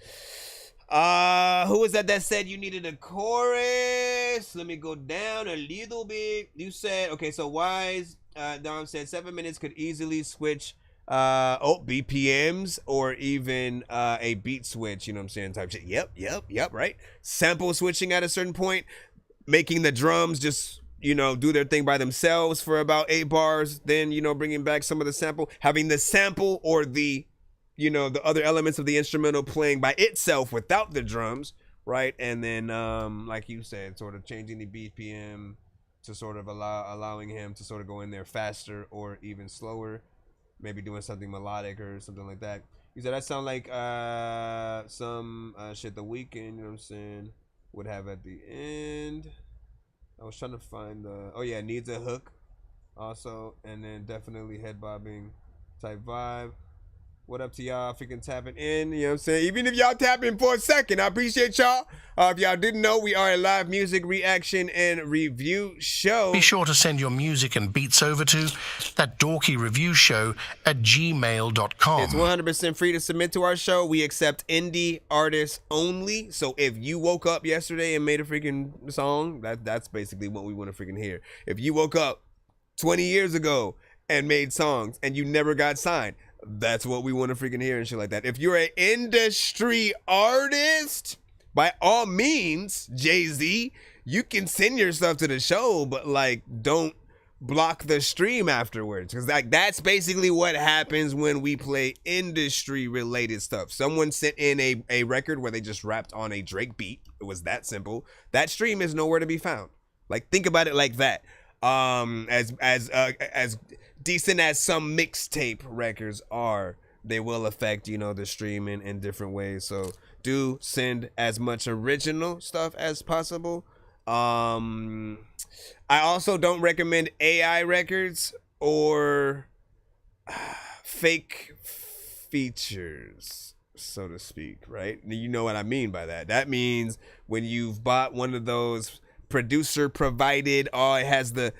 Who was that said you needed a chorus? Let me go down a little bit. You said, okay, so Wise, Dom said 7 minutes could easily switch BPMs or even a beat switch, you know what I'm saying, type shit. Yep, right? Sample switching at a certain point, making the drums just, you know, do their thing by themselves for about 8 bars, then, you know, bringing back some of the sample, having the sample or the, you know, the other elements of the instrumental playing by itself without the drums, right? And then, like you said, sort of changing the BPM to sort of allowing him to sort of go in there faster or even slower, maybe doing something melodic or something like that. You said that sound like some shit The Weeknd, you know what I'm saying, would have at the end. I was trying to find the, oh yeah, needs a hook also, and then definitely head bobbing type vibe. What up to y'all freaking tapping in, you know what I'm saying? Even if y'all tap in for a second, I appreciate y'all. If y'all didn't know, we are a live music reaction and review show. Be sure to send your music and beats over to That Dorky Review Show at gmail.com. It's 100% free to submit to our show. We accept indie artists only. So if you woke up yesterday and made a freaking song, that's basically what we want to freaking hear. If you woke up 20 years ago and made songs and you never got signed, that's what we want to freaking hear and shit like that. If you're an industry artist, by all means, Jay-Z, you can send your stuff to the show, but like, don't block the stream afterwards, because like that's basically what happens when we play industry related stuff. Someone sent in a record where they just rapped on a Drake beat. It was that simple. That stream is nowhere to be found. Like, think about it like that. As decent as some mixtape records are, they will affect, you know, the streaming in different ways. So do send as much original stuff as possible. I also don't recommend AI records or fake features, so to speak, right? You know what I mean by that. That means when you've bought one of those producer provided, it has the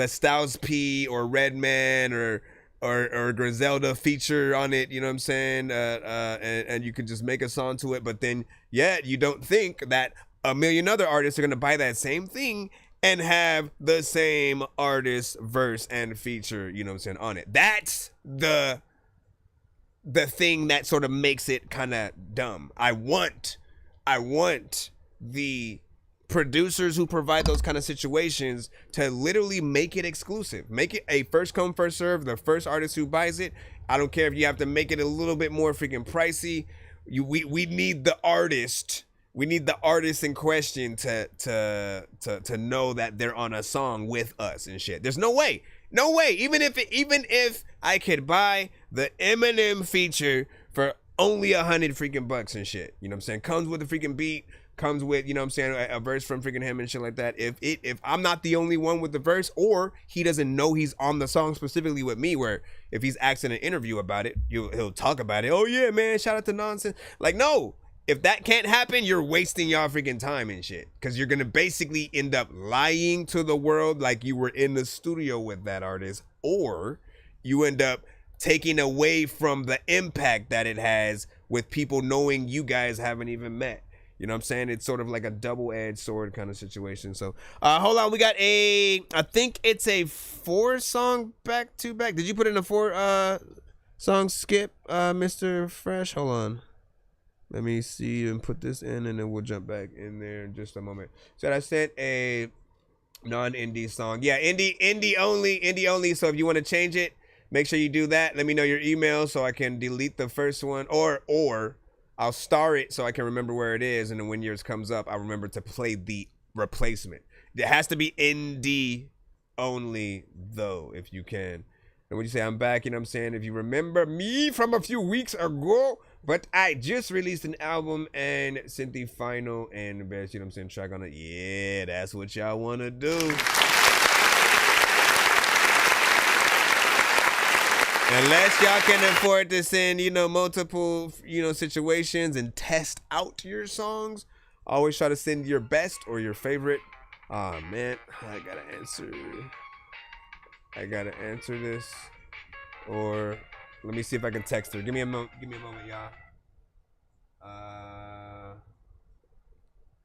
Styles P or Redman or Griselda feature on it, you know what I'm saying? And you can just make a song to it, but then yet you don't think that a million other artists are gonna buy that same thing and have the same artist verse and feature, you know what I'm saying, on it. That's the thing that sort of makes it kind of dumb. I want the producers who provide those kind of situations to literally make it exclusive, make it a first come first serve. The first artist who buys it, I don't care if you have to make it a little bit more freaking pricey. We need the artist. We need the artist in question to know that they're on a song with us and shit. There's no way. Even if I could buy the Eminem feature for only $100 freaking bucks and shit, you know what I'm saying? Comes with a freaking beat. Comes with, you know what I'm saying, a verse from freaking him and shit like that. If I'm not the only one with the verse, or he doesn't know he's on the song specifically with me, where if he's asking an interview about it, he'll talk about it. Oh yeah, man, shout out to Nonsenze. Like, no, if that can't happen, you're wasting y'all freaking time and shit, because you're gonna basically end up lying to the world like you were in the studio with that artist, or you end up taking away from the impact that it has with people knowing you guys haven't even met. You know what I'm saying? It's sort of like a double-edged sword kind of situation. So, hold on. We got I think it's a 4-song back-to-back. Did you put in a 4-song skip, Mr. Fresh? Hold on. Let me see and put this in, and then we'll jump back in there in just a moment. So I sent a non-indie song. Yeah, indie only. So if you want to change it, make sure you do that. Let me know your email so I can delete the first one, or I'll star it so I can remember where it is, and then when yours comes up, I'll remember to play the replacement. It has to be indie only, though, if you can. And when you say I'm back, you know what I'm saying? If you remember me from a few weeks ago, But I just released an album and sent the final and the best, you know what I'm saying, track on it. Yeah, that's what y'all want to do. Unless y'all can afford to send, you know, multiple, you know, situations and test out your songs, always try to send your best or your favorite. Oh, man, I gotta answer this. Or let me see if I can text her. Give me a moment, y'all.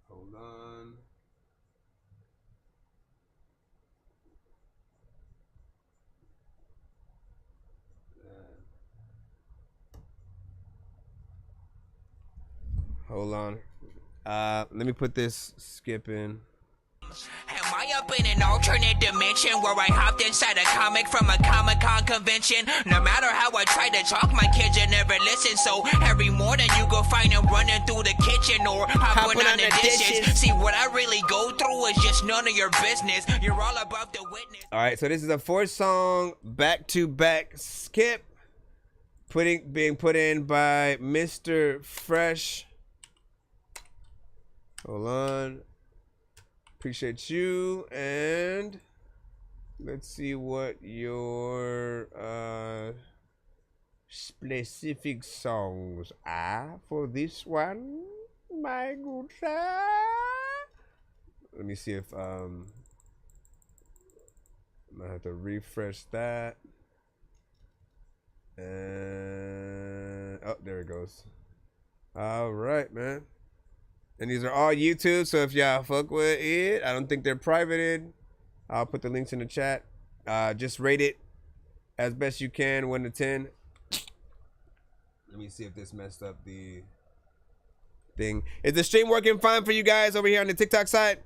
Hold on. Hold on. Let me put this skip in. Am I up in an alternate dimension where I hopped inside a comic from a Comic-Con convention? No matter how I try to talk, my kids you never listen. So every morning you go find them running through the kitchen or hopping on the dishes. See, what I really go through is just none of your business. You're all about the witness. All right, so this is a 4-song back-to-back skip being put in by Mr. Fresh. Hold on. Appreciate you, and let's see what your specific songs are for this one, my good sir. Let me see if I'm gonna have to refresh that. And oh, there it goes. All right, man. And these are all YouTube, so if y'all fuck with it, I don't think they're privated. I'll put the links in the chat. Just rate it as best you can, 1 to 10. Let me see if this messed up the thing. Is the stream working fine for you guys over here on the TikTok side?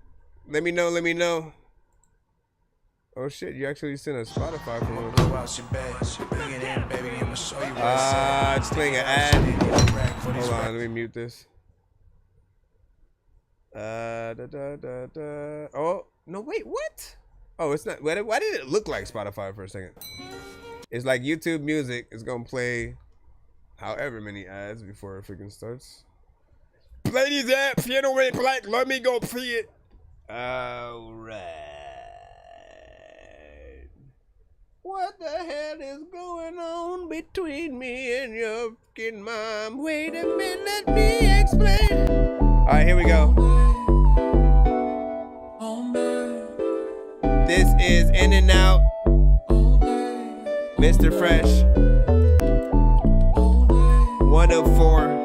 Let me know, let me know. Oh shit, you actually sent a Spotify for me. It's playing an ad. Hold on, let me mute this. Oh, no, wait, what? Oh, it's not. Why did it look like Spotify for a second? It's like YouTube Music is gonna play however many ads before it freaking starts. Play these apps, you know what, like, let me go see it. Alright. What the hell is going on between me and your fucking mom? Wait a minute, let me explain. Alright, here we go. This is In and Out, Mr. Fresh, 104.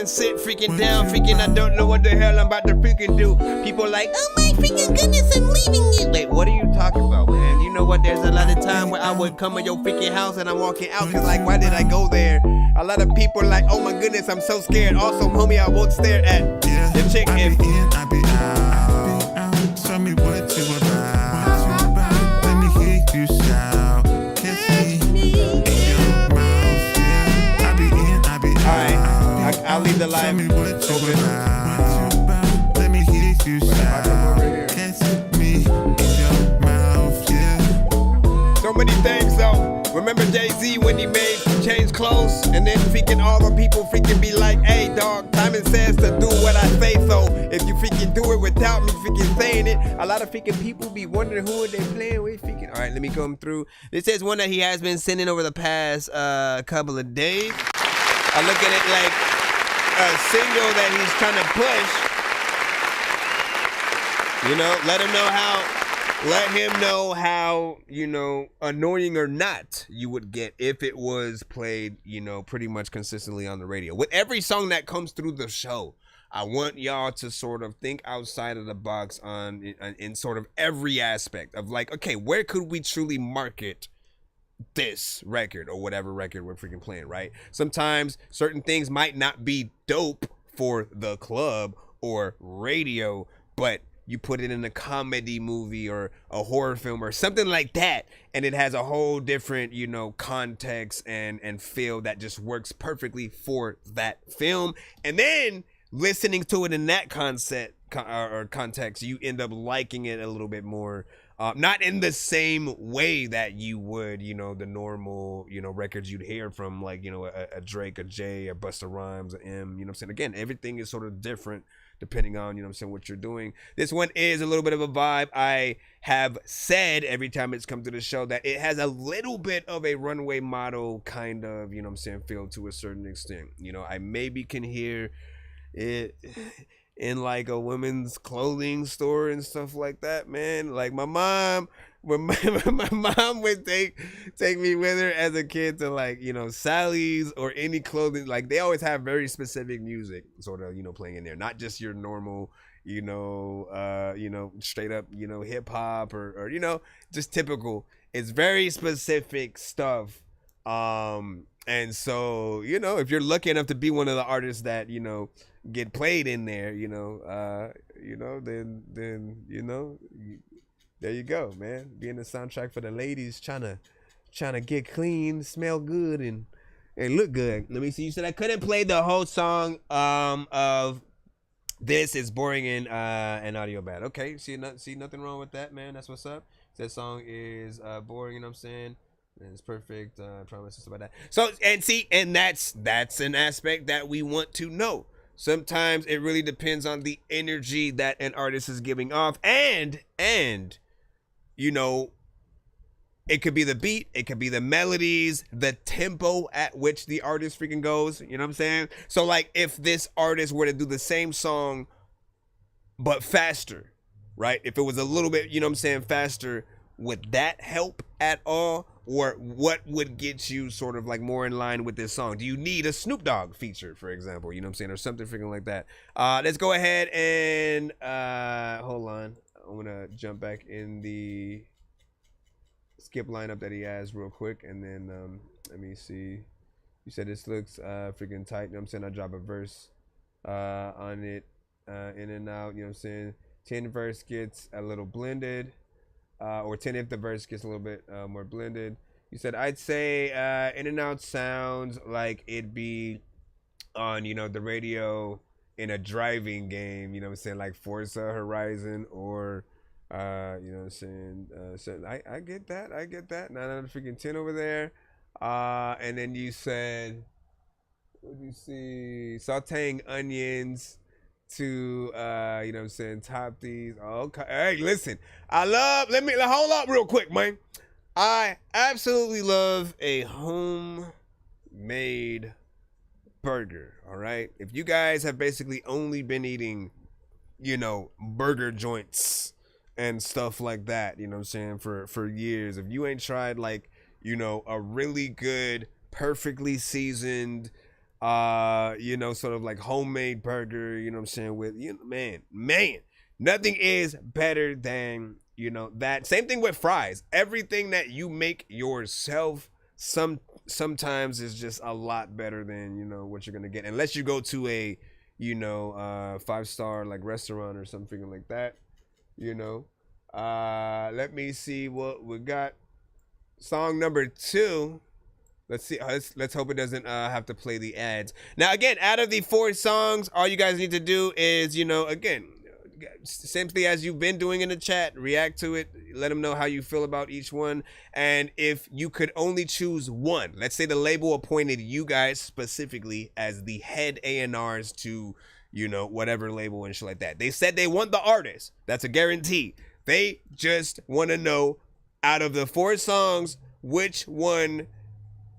Sit freaking down, freaking I don't know what the hell I'm about to freaking do. People like, oh my freaking goodness, I'm leaving you. Like, what are you talking about, man? You know what, there's a lot of time where I would come in your freaking house and I'm walking out, cause like, why did I go there? A lot of people are like, oh my goodness, I'm so scared. Also, homie, I won't stare at the chick if I be out. Tell me what you about. Let me hear you shout. Kiss me. the live. Tell me what you about. Let me hear you shout. Can't see me in your mouth, yeah. So many things though. Remember Jay-Z when he made Change Clothes? And then freaking all the people freaking be like, hey dog, Simon says to do what I say, so if you freaking do it without me freaking saying it, a lot of freaking people be wondering who are they playing with freaking. All right, let me come through. This is one that he has been sending over the past couple of days. I look at it like a single that he's trying to push. You know, let him know how, you know, annoying or not you would get if it was played, you know, pretty much consistently on the radio. With every song that comes through the show, I want y'all to sort of think outside of the box in sort of every aspect of like, okay, where could we truly market this record or whatever record we're freaking playing, right? Sometimes certain things might not be dope for the club or radio, but you put it in a comedy movie or a horror film or something like that, and it has a whole different, you know, context and feel that just works perfectly for that film. And then listening to it in that context, you end up liking it a little bit more. Not in the same way that you would, you know, the normal, you know, records you'd hear from, like, you know, a Drake, a Jay, a Busta Rhymes, a M, you know what I'm saying? Again, everything is sort of different depending on, you know what I'm saying, what you're doing. This one is a little bit of a vibe. I have said every time it's come to the show that it has a little bit of a runway model kind of, you know what I'm saying, feel to a certain extent. You know, I maybe can hear it in like a women's clothing store and stuff like that, man. Like my mom, when my mom would take me with her as a kid to, like, you know, Sally's or any clothing, like they always have very specific music sort of, you know, playing in there, not just your normal, you know, straight up, you know, hip hop or you know, just typical. It's very specific stuff. And so, you know, if you're lucky enough to be one of the artists that, you know, get played in there, you know, then you know, there you go, man. Being the soundtrack for the ladies trying to get clean, smell good, and look good. Let me see. You said I couldn't play the whole song of This Is Boring and Audio Bad. Okay, see nothing wrong with that, man. That's what's up. That song is boring, you know what I'm saying? And it's perfect. I promise stuff like that. So and that's an aspect that we want to know. Sometimes it really depends on the energy that an artist is giving off, and you know, it could be the beat, it could be the melodies, the tempo at which the artist freaking goes, you know what I'm saying? So like if this artist were to do the same song but faster, right? If it was a little bit, you know what I'm saying, faster, would that help at all? Or what would get you sort of like more in line with this song? Do you need a Snoop Dogg feature, for example, you know what I'm saying, or something freaking like that? Let's go ahead and hold on. I'm gonna jump back in the skip lineup that he has real quick, and then let me see. You said this looks freaking tight, you know what I'm saying? I drop a verse on it, in and out, you know what I'm saying? 10 verse gets a little blended, or 10 if the verse gets a little bit more blended. You said I'd say in and out sounds like it'd be on, you know, the radio in a driving game, you know what I'm saying, like Forza Horizon or you know what I'm saying, so I get that, 9 freaking 10 over there. And then you said, what did you see, sauteing onions to you know what I'm saying, top these. Okay, hey, listen, let me hold up real quick, man. I absolutely love a homemade burger. All right, if you guys have basically only been eating, you know, burger joints and stuff like that, you know what I'm saying, for years, if you ain't tried, like, you know, a really good, perfectly seasoned, you know, sort of like homemade burger, you know what I'm saying, with, you know, man, nothing is better than, you know, that. Same thing with fries. Everything that you make yourself sometimes is just a lot better than, you know, what you're gonna get, unless you go to a, you know, 5-star like restaurant or something like that, you know. Let me see what we got. Song number 2. Let's see. Let's hope it doesn't have to play the ads. Now, again, out of the 4 songs, all you guys need to do is, again, simply as you've been doing in the chat, react to it. Let them know how you feel about each one. And if you could only choose one, let's say the label appointed you guys specifically as the head A&Rs to, whatever label and shit like that. They said they want the artist. That's a guarantee. They just want to know out of the 4 songs, which one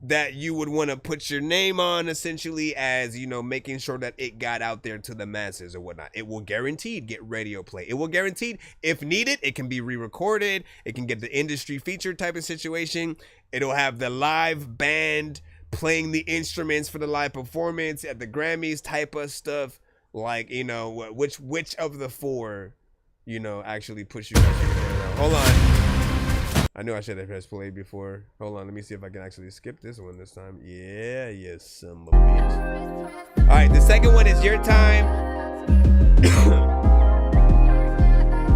that you would want to put your name on, essentially, as, making sure that it got out there to the masses or whatnot. It will guaranteed get radio play. It will guaranteed, if needed, it can be re-recorded. It can get the industry feature type of situation. It'll have the live band playing the instruments for the live performance at the Grammys type of stuff. Like, which of the 4, actually push you guys around. Hold on. I knew I should have pressed play before. Hold on, let me see if I can actually skip this one this time. Yeah, you son of a bitch. All right, the second one is Your Time.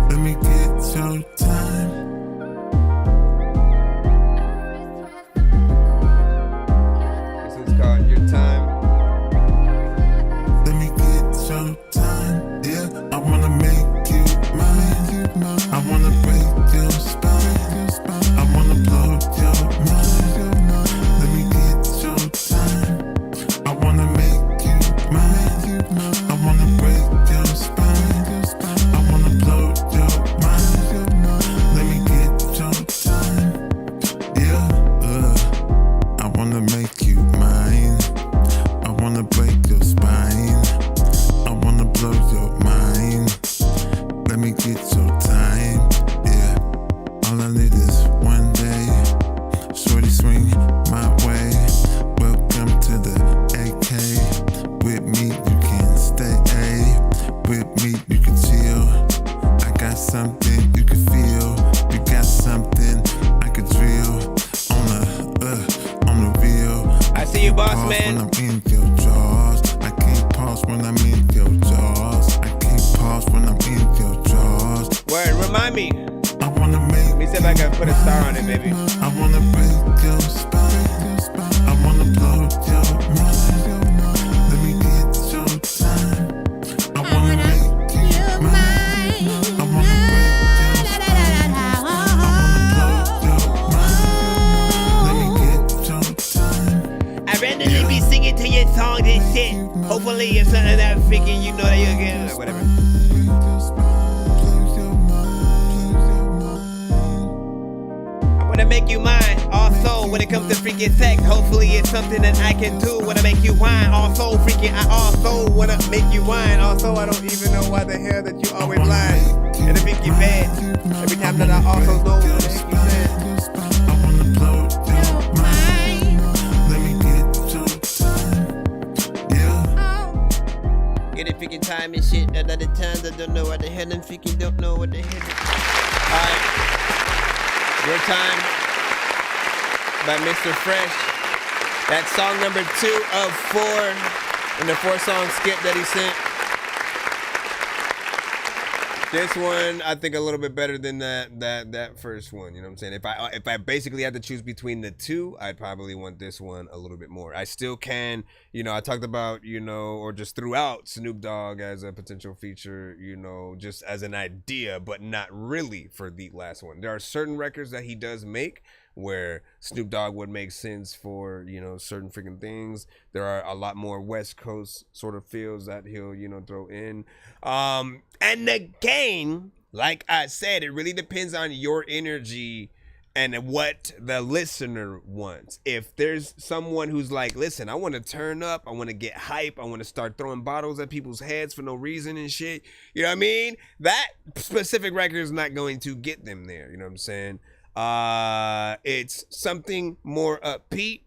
Let me get your time. This one's called Your Time. Let me get your time. Yeah, I wanna make you mine. I wanna break your spine. I wanna blow your mind. Let me get your time. I wanna make you mine. I wanna break your spine. I wanna blow your mind. Let me get your time. Yeah, I wanna make you mine. I wanna break your spine. I wanna blow your mind. Let me get your time. Yeah, all I need is one day. Shorty swing my way. Welcome to the AK. With me you can stay. With me you can chill. I got something you can feel. You got something I could drill. On the real. I see you, boss man. When I'm in your jaws. I can't pause when I'm in your jaws. I can't pause when I'm in your jaws. Word, remind me. I wanna make. Let me see if I can put a star on it, baby. I wanna break your spine. I wanna blow your mind. Let me get your time. I wanna make you mine. I wanna break your spine. I wanna blow your mind. Let me get your time. I'd randomly be singing to your songs and shit. Hopefully it's something that I'm freaking you know that you'll get. Whatever. To make you mine. Also, when it comes to freaking sex, hopefully it's something that I can do when I make you whine. Also, freaking, I also wanna make you whine. Also, I don't even know why the hell that you always lying. And it make you bad. Every time that I also know what the heck you said. I wanna blow your mind. Let me get your time. Yeah. Get it freaking time and shit. A lot of times I don't know what the hell and freaking don't know what the hell. Alright. Your Time by Mr. Fresh. That's song number 2 of 4 in the 4-song skip that he sent. This one, I think a little bit better than that first one. You know what I'm saying? If I basically had to choose between the 2, I'd probably want this one a little bit more. I still can, I talked about, or just threw out Snoop Dogg as a potential feature, just as an idea, but not really for the last one. There are certain records that he does make where Snoop Dogg would make sense for, certain freaking things. There are a lot more West Coast sort of feels that he'll, throw in. And again, like I said, it really depends on your energy and what the listener wants. If there's someone who's like, listen, I want to turn up, I want to get hype, I want to start throwing bottles at people's heads for no reason and shit, you know what I mean? That specific record is not going to get them there, you know what I'm saying? It's something more upbeat,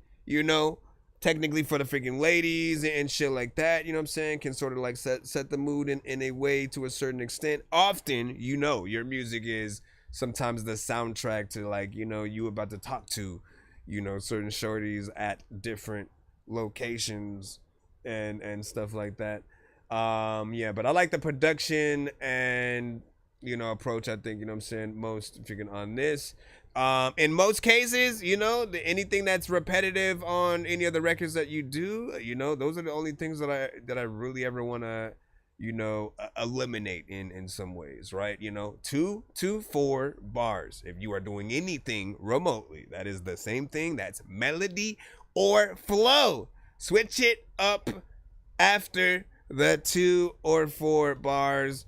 technically for the freaking ladies and shit like that, you know what I'm saying, can sort of like set the mood in a way to a certain extent. Often, your music is sometimes the soundtrack to like, you about to talk to, certain shorties at different locations and stuff like that. Yeah, but I like the production and, approach, I think, most freaking on this. In most cases, you know, anything that's repetitive on any of the records that you do, you know, those are the only things that I really ever want to, you know, eliminate in some ways, right? You know, 2 to 4 bars. If you are doing anything remotely, that is the same thing. That's melody or flow. Switch it up after the 2 or 4 bars,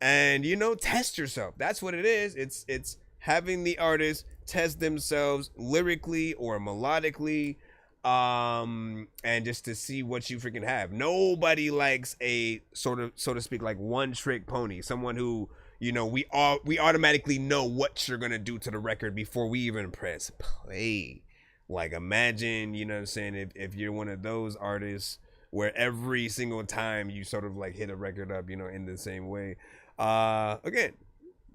and, you know, test yourself. That's what it is. It's having the artist test themselves lyrically or melodically, and just to see what you freaking have. Nobody likes a sort of, so to speak, like one trick pony. Someone who, you know, we automatically know what you're gonna do to the record before we even press play. Like, imagine, you know what I'm saying, if you're one of those artists where every single time you sort of like hit a record up, you know, in the same way. Again,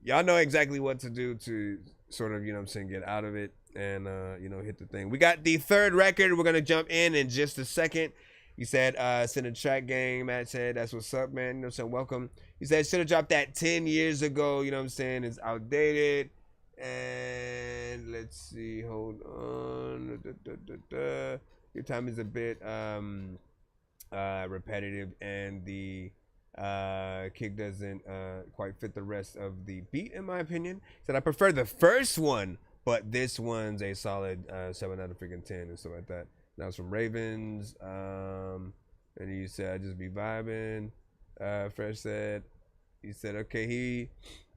y'all know exactly what to do to sort of, you know what I'm saying, get out of it and, you know, hit the thing. We got the third record. We're going to jump in just a second. He said, send a track gang. Matt said, that's what's up, man. You know what I'm saying? Welcome. He said, should have dropped that 10 years ago. You know what I'm saying? It's outdated. And let's see. Hold on. Your time is a bit repetitive, and the kick doesn't quite fit the rest of the beat, in my opinion. Said I prefer the first one, but this one's a solid 7 out of freaking 10 and stuff like that. That was from Ravens. And he said I just be vibing. Fresh said, he said okay,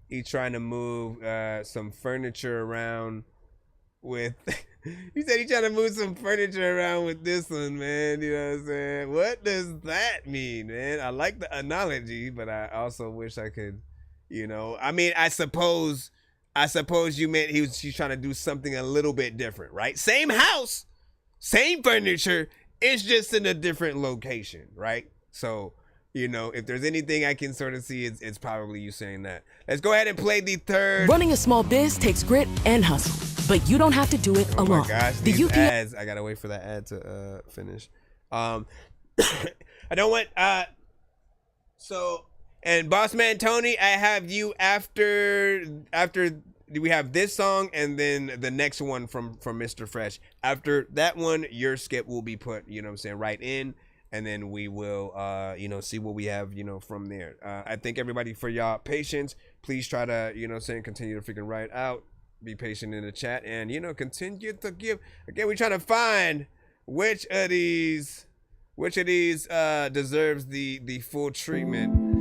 he trying to move some furniture around with he said he trying to move some furniture around with this one, man. You know what I'm saying? What does that mean, man? I like the analogy, but I also wish I could, you know, I mean, I suppose you meant he's trying to do something a little bit different, right? Same house, same furniture, it's just in a different location, right? So, you know, if there's anything I can sort of see, it's probably you saying that. Let's go ahead and play the third. Running a small biz takes grit and hustle, but you don't have to do it alone. Oh my gosh, these ads. I gotta wait for that ad to finish. I don't want so, and Bossman Tony, I have you after we have this song and then the next one from Mr. Fresh. After that one, your skip will be put, you know what I'm saying, right in. And then we will, you know, see what we have, you know, from there. I thank everybody for y'all patience. Please try to, you know, continue to freaking write out. Be patient in the chat. And, you know, continue to give. Again, we're trying to find which of these deserves the full treatment.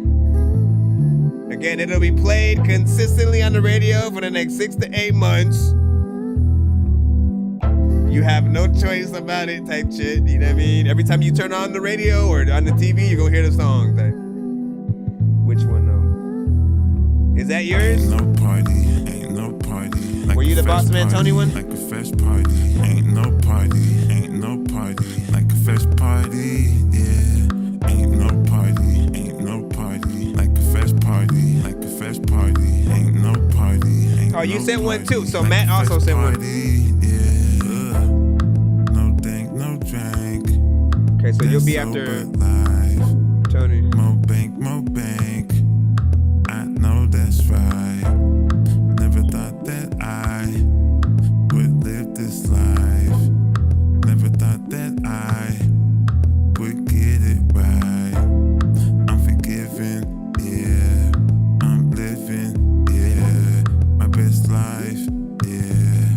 Again, it'll be played consistently on the radio for the next 6 to 8 months. You have no choice about it type shit, you know what I mean? Every time you turn on the radio or on the TV, you're gonna hear the song. Like, which one though? Is that yours? Ain't no party, ain't no party. Like were you the Bossman Tony one? Like a fresh party, ain't no party, ain't no party. Like a fresh party, yeah. Ain't no party, ain't no party. Like a fresh party, like a fresh party. Ain't no party, ain't oh, you no sent party. one too, so like Matt also sent one. Yeah. No drink. Okay, so you'll be after Tony. More bank. I know that's right. Never thought that I would live this life. Never thought that I would get it right. I'm forgiven, yeah. I'm living, yeah. My best life, yeah.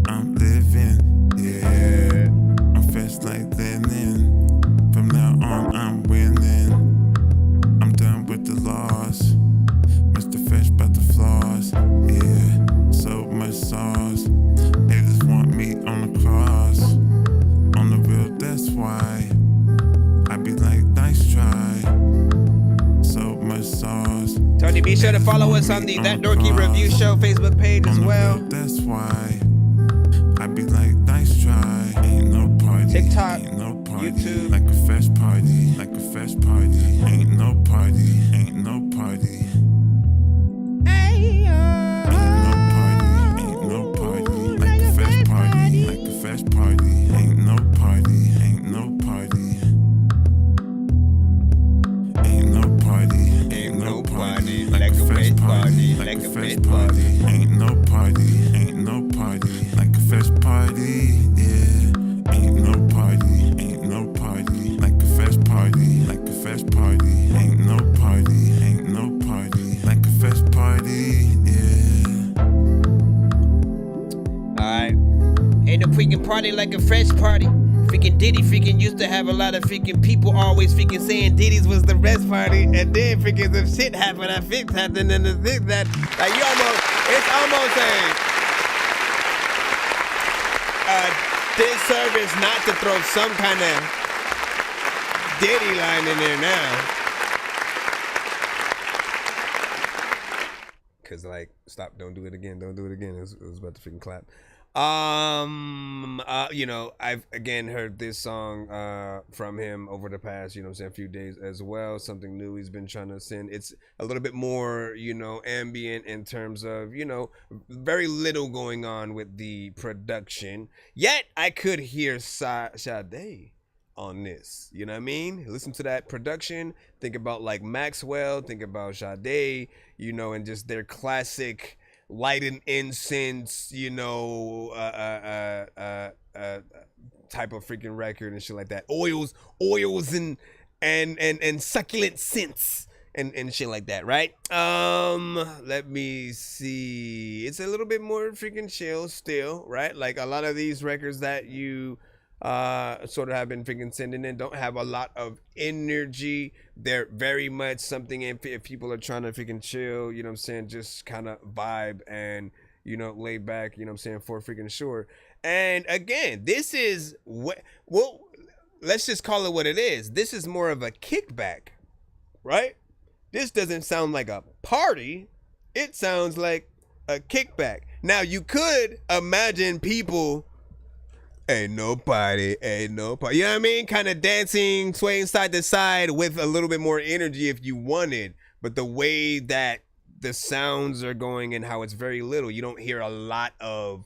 I'm living, yeah. Like linen. From now on, I'm winning. I'm done with the loss. Mr. Fresh about the flaws. Yeah, so much sauce. Haters want me on the cross. On the real, that's why I be like, nice try. So much sauce. Tony, be sure to follow us on the That Dorky Review Show Facebook page as well. Real, that's why I be like, nice try. Ain't no party. TikTok, ain't no party. YouTube. Like a fresh party, like a fresh party. Ain't no party, ain't no party. Ain't no party, like a fresh party, like a fresh party. Ain't no party, ain't no party. Ain't no party, ain't no party, like a fresh party, like a fresh party. Ain't no party, ain't no party. party like a fresh party. Freaking Diddy freaking used to have a lot of freaking people always freaking saying Diddy's was the best party, and then freaking some shit happened, I fixed happened, and this that. Like you it's almost a disservice not to throw some kind of Diddy line in there now. Cause like, stop, don't do it again. It was about to freaking clap. You know, I've again heard this song from him over the past, you know what I'm saying, few days as well. Something new he's been trying to send. It's a little bit more, you know, ambient in terms of, you know, very little going on with the production. Yet I could hear Sade on this, you know what I mean? Listen to that production, think about like Maxwell, think about Sade, you know, and just their classic light and incense, you know, type of freaking record and shit like that. Oils and succulent scents and shit like that, right? Let me see. It's a little bit more freaking chill still, right? Like a lot of these records that you sort of have been freaking sending in don't have a lot of energy. They're very much something if people are trying to freaking chill, you know what I'm saying, just kind of vibe and, you know, lay back, you know what I'm saying, for freaking sure. And again, this is what, well, let's just call it what it is. This is more of a kickback, right? This doesn't sound like a party. It sounds like a kickback. Now you could imagine people ain't no party. You know what I mean? Kind of dancing, swaying side to side with a little bit more energy if you wanted. But the way that the sounds are going and how it's very little, you don't hear a lot of,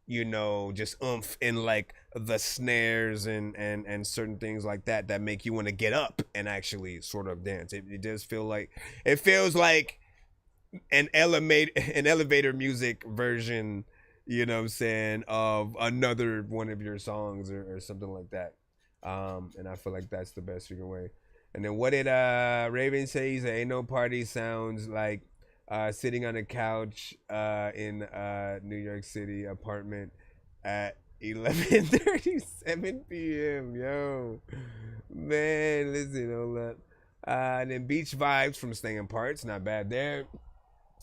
you know, just oomph in like the snares and certain things like that that make you want to get up and actually sort of dance. It does feel like, it feels like an elevator music version, you know what I'm saying, of another one of your songs or something like that. And I feel like that's the best freaking way. And then what did Raven say? He said, ain't no party sounds like sitting on a couch in New York City apartment at 11:37 p.m. Yo, man, listen, hold up. And then Beach Vibes from Staying Parts, not bad there.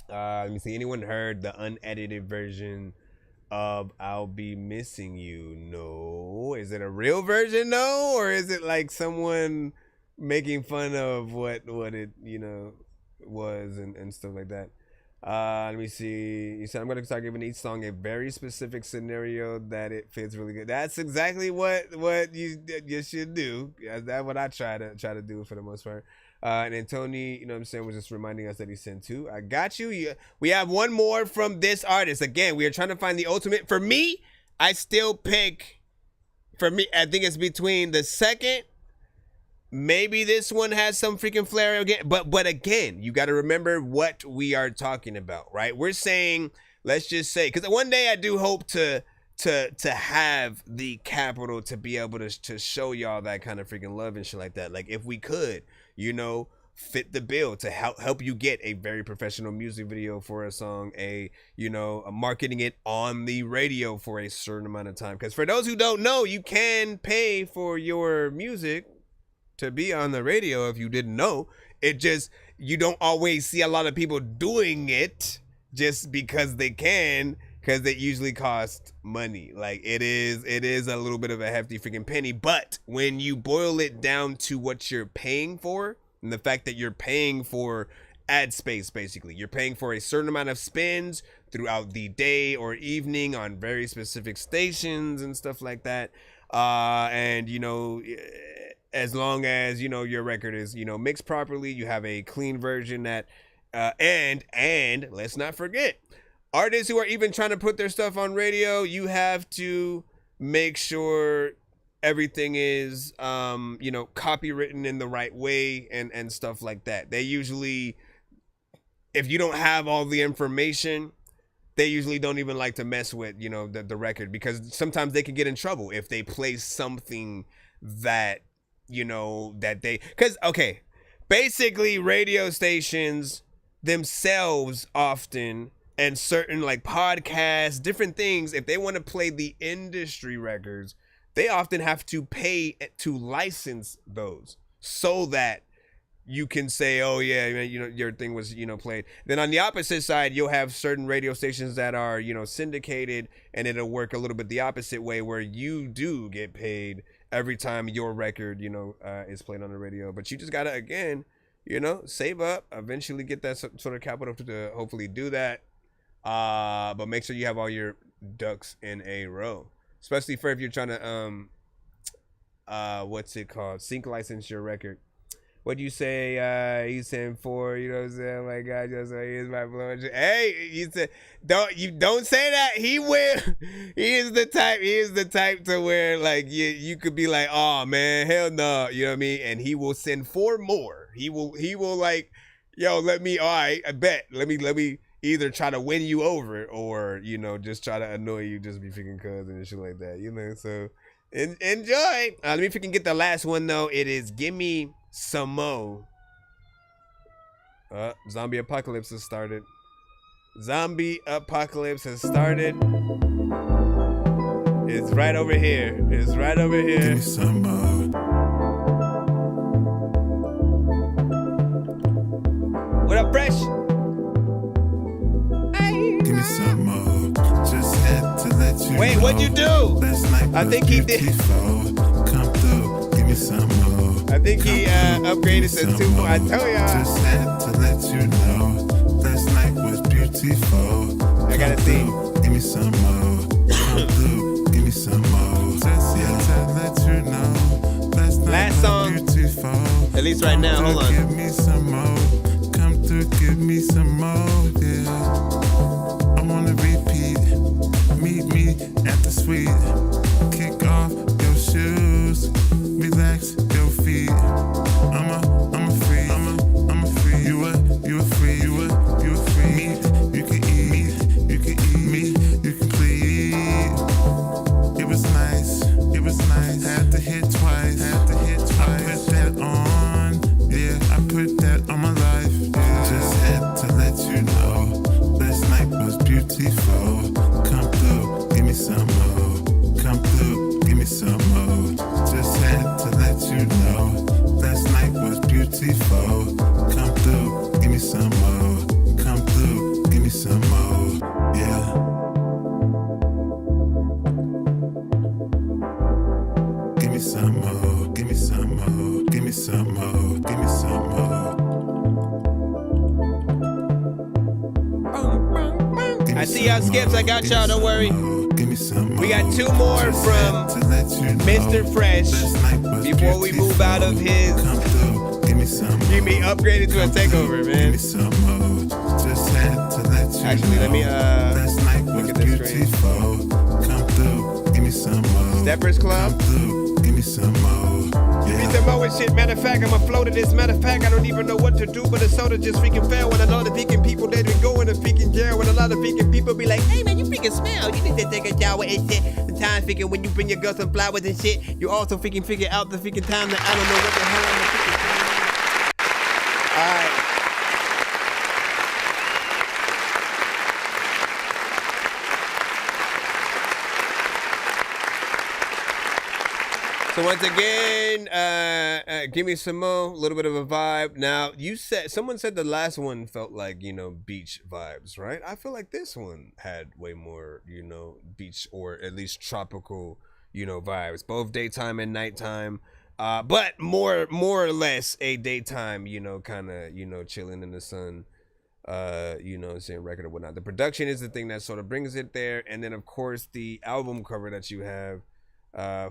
Let me see, anyone heard the unedited version of I'll Be Missing You? No. Is it a real version, no? Or is it like someone making fun of what it, you know, was and stuff like that? Let me see. You said I'm going to start giving each song a very specific scenario that it fits really good. That's exactly what you should do. That's what I try to do for the most part. And then Tony, you know what I'm saying, was just reminding us that he sent two. I got you. We have one more from this artist. Again, we are trying to find the ultimate. For me, I still pick, I think it's between the second. Maybe this one has some freaking flair again. But again, you got to remember what we are talking about, right? We're saying, let's just say, because one day I do hope to have the capital to be able to show y'all that kind of freaking love and shit like that. Like if we could, you know, fit the bill to help you get a very professional music video for a song, marketing it on the radio for a certain amount of time. Because for those who don't know, you can pay for your music to be on the radio. If you didn't know, you don't always see a lot of people doing it just because they can, because it usually costs money. Like it is a little bit of a hefty freaking penny. But when you boil it down to what you're paying for, and the fact that you're paying for ad space, basically, you're paying for a certain amount of spins throughout the day or evening on very specific stations and stuff like that. And you know, as long as, you know, your record is, you know, mixed properly, you have a clean version that, and let's not forget, artists who are even trying to put their stuff on radio, you have to make sure everything is, you know, copywritten in the right way and stuff like that. They usually, if you don't have all the information, they usually don't even like to mess with, you know, the record, because sometimes they can get in trouble if they play something that, you know, that they, because, okay, basically radio stations themselves often, and certain like podcasts, different things, if they want to play the industry records, they often have to pay to license those so that you can say, oh yeah, you know, your thing was, you know, played. Then on the opposite side, you'll have certain radio stations that are, you know, syndicated, and it'll work a little bit the opposite way where you do get paid every time your record, you know, is played on the radio. But you just gotta, again, you know, save up, eventually get that sort of capital to hopefully do that. But make sure you have all your ducks in a row, especially for if you're trying to what's it called, sync license your record. What do you say? He's saying for, you know what I'm saying? Oh my God, just here's my blood. Hey, you said don't say that. He will. He is the type to where like you could be like, oh man, hell no, you know what I mean? And he will send 4 more. He will like, yo, let me. All right, I bet. Let me either try to win you over or, you know, just try to annoy you, just be freaking cousin and shit like that, you know. So enjoy. Let me freaking get the last one though. It is Gimme Some Mo. Zombie apocalypse has started. Zombie apocalypse has started. It's right over here. It's right over here. Give me some more. What up, Fresh? Give me some more. Just had to let you Wait, know. what'd you do? I think he did. Come through. Give me some more. I think he upgraded to 2 more. I tell y'all. Just had to let you know. Last night was beautiful. I gotta see. Give me some more. Come through. Give me some more. Just had to let you know. Last song. Beautiful. At least right now. Hold on. Give me some more. Come through. Give me some more. Yeah. I wanna repeat. Meet me at the suite. Kick off your shoes. Relax your feet. I'm a free. I'm a free. You a free. You a free. Meat, you can eat. You can eat me. You can plead. It was nice. It was nice. Had to hit twice. I put that on. Yeah, I put that on my life. Yeah. Just had to let you know. Last night was beautiful. Come through. Give me some more. Come through. Give me some more. Just had to let you know. Last night was beautiful. Come through. Give me some more. Come through. Give me some more. Yeah. Give me some more. Give me some more. Give me some more. Give me some more. I see y'all skips. I got y'all. Don't worry. We got 2 more from Mr. Fresh before we move out of his. You mean upgraded to a takeover, man. Actually, let me look at this screen. Steppers Club. Give me some more. Give me some more and shit. Matter of fact, I'm afloat of this. Matter of fact, I don't even know what to do, but the soda just freaking fell. When a lot of freaking people, they been going to freaking jail. When a lot of freaking people be like, hey man, you freaking smell. You need to take a shower and shit. The time freaking when you bring your girl some flowers and shit, you also freaking figure out the freaking time that I don't know what the hell I'm freaking doing. Alright. So once again, give me some more, a little bit of a vibe. Now, someone said the last one felt like, you know, beach vibes, right? I feel like this one had way more, you know, beach or at least tropical, you know, vibes, both daytime and nighttime. But more or less a daytime, you know, kind of, you know, chilling in the sun, you know, saying record or whatnot. The production is the thing that sort of brings it there. And then, of course, the album cover that you have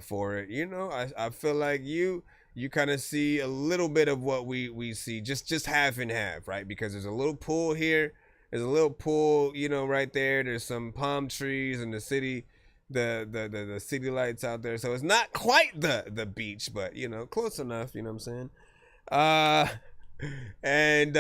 for it, you know, I feel like you kind of see a little bit of what we see, just half and half, right? Because there's a little pool here, there's a little pool, you know, right there. There's some palm trees and the city, the city lights out there. So it's not quite the beach, but you know, close enough. You know what I'm saying? And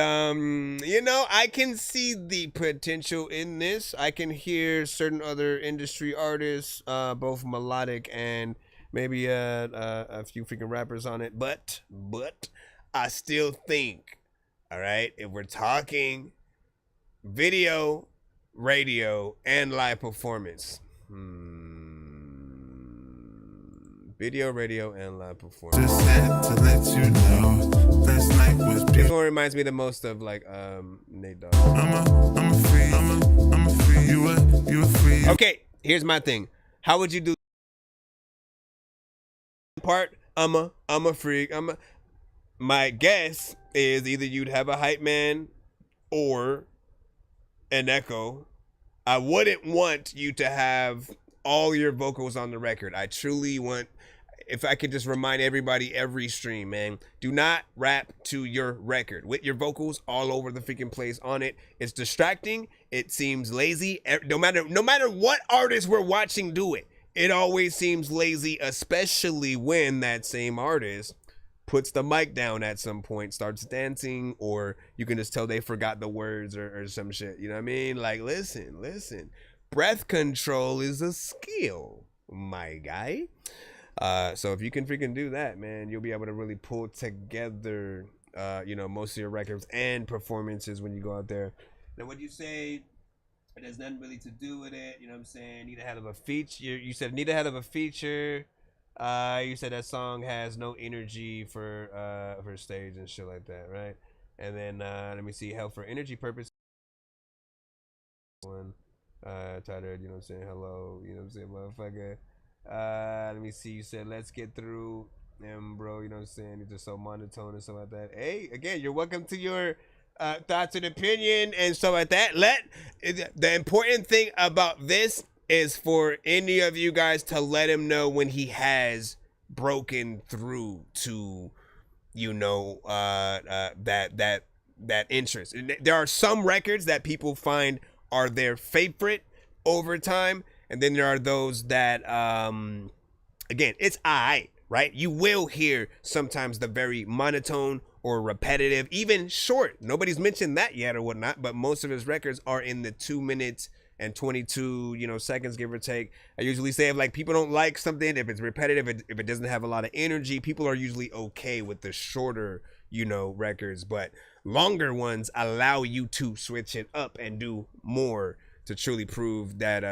you know, I can see the potential in this. I can hear certain other industry artists, both melodic and maybe a few freaking rappers on it, but I still think, all right, if we're talking video radio, and live performance. Video, radio, and live performance. Just had to let you know. Last night was beautiful. This one reminds me the most of like Nate Dogg. I'm a free. You a free. Okay, here's my thing. How would you do part? I'm a freak. My guess is either you'd have a hype man or an echo. I wouldn't want you to have all your vocals on the record. I truly want, if I could just remind everybody every stream, man, do not rap to your record with your vocals all over the freaking place on it. It's distracting. It seems lazy. No matter what artist we're watching do it, it always seems lazy, especially when that same artist puts the mic down at some point, starts dancing, or you can just tell they forgot the words or some shit. You know what I mean? Like, listen. Breath control is a skill, my guy. So if you can freaking do that, man, you'll be able to really pull together, most of your records and performances when you go out there. Now, what you say, it has nothing really to do with it. You know what I'm saying? Need a hell of a feature. You said need a hell of a feature. You said that song has no energy for stage and shit like that, right? And then let me see, hell for energy purpose. One, Tyler, you know what I'm saying? Hello, you know what I'm saying, motherfucker. Let me see. You said let's get through them, bro. You know what I'm saying? It's just so monotone and stuff like that. Hey, again, you're welcome to your thoughts and opinion and stuff like that. The important thing about this is for any of you guys to let him know when he has broken through to, that interest. There are some records that people find are their favorite over time, and then there are those that, again, it's aight, right? You will hear sometimes the very monotone or repetitive, even short. Nobody's mentioned that yet or whatnot, but most of his records are in the 2 minutes and 22, seconds, give or take. I usually say if like people don't like something, if it's repetitive, if it doesn't have a lot of energy, people are usually okay with the shorter, records, but longer ones allow you to switch it up and do more to truly prove that,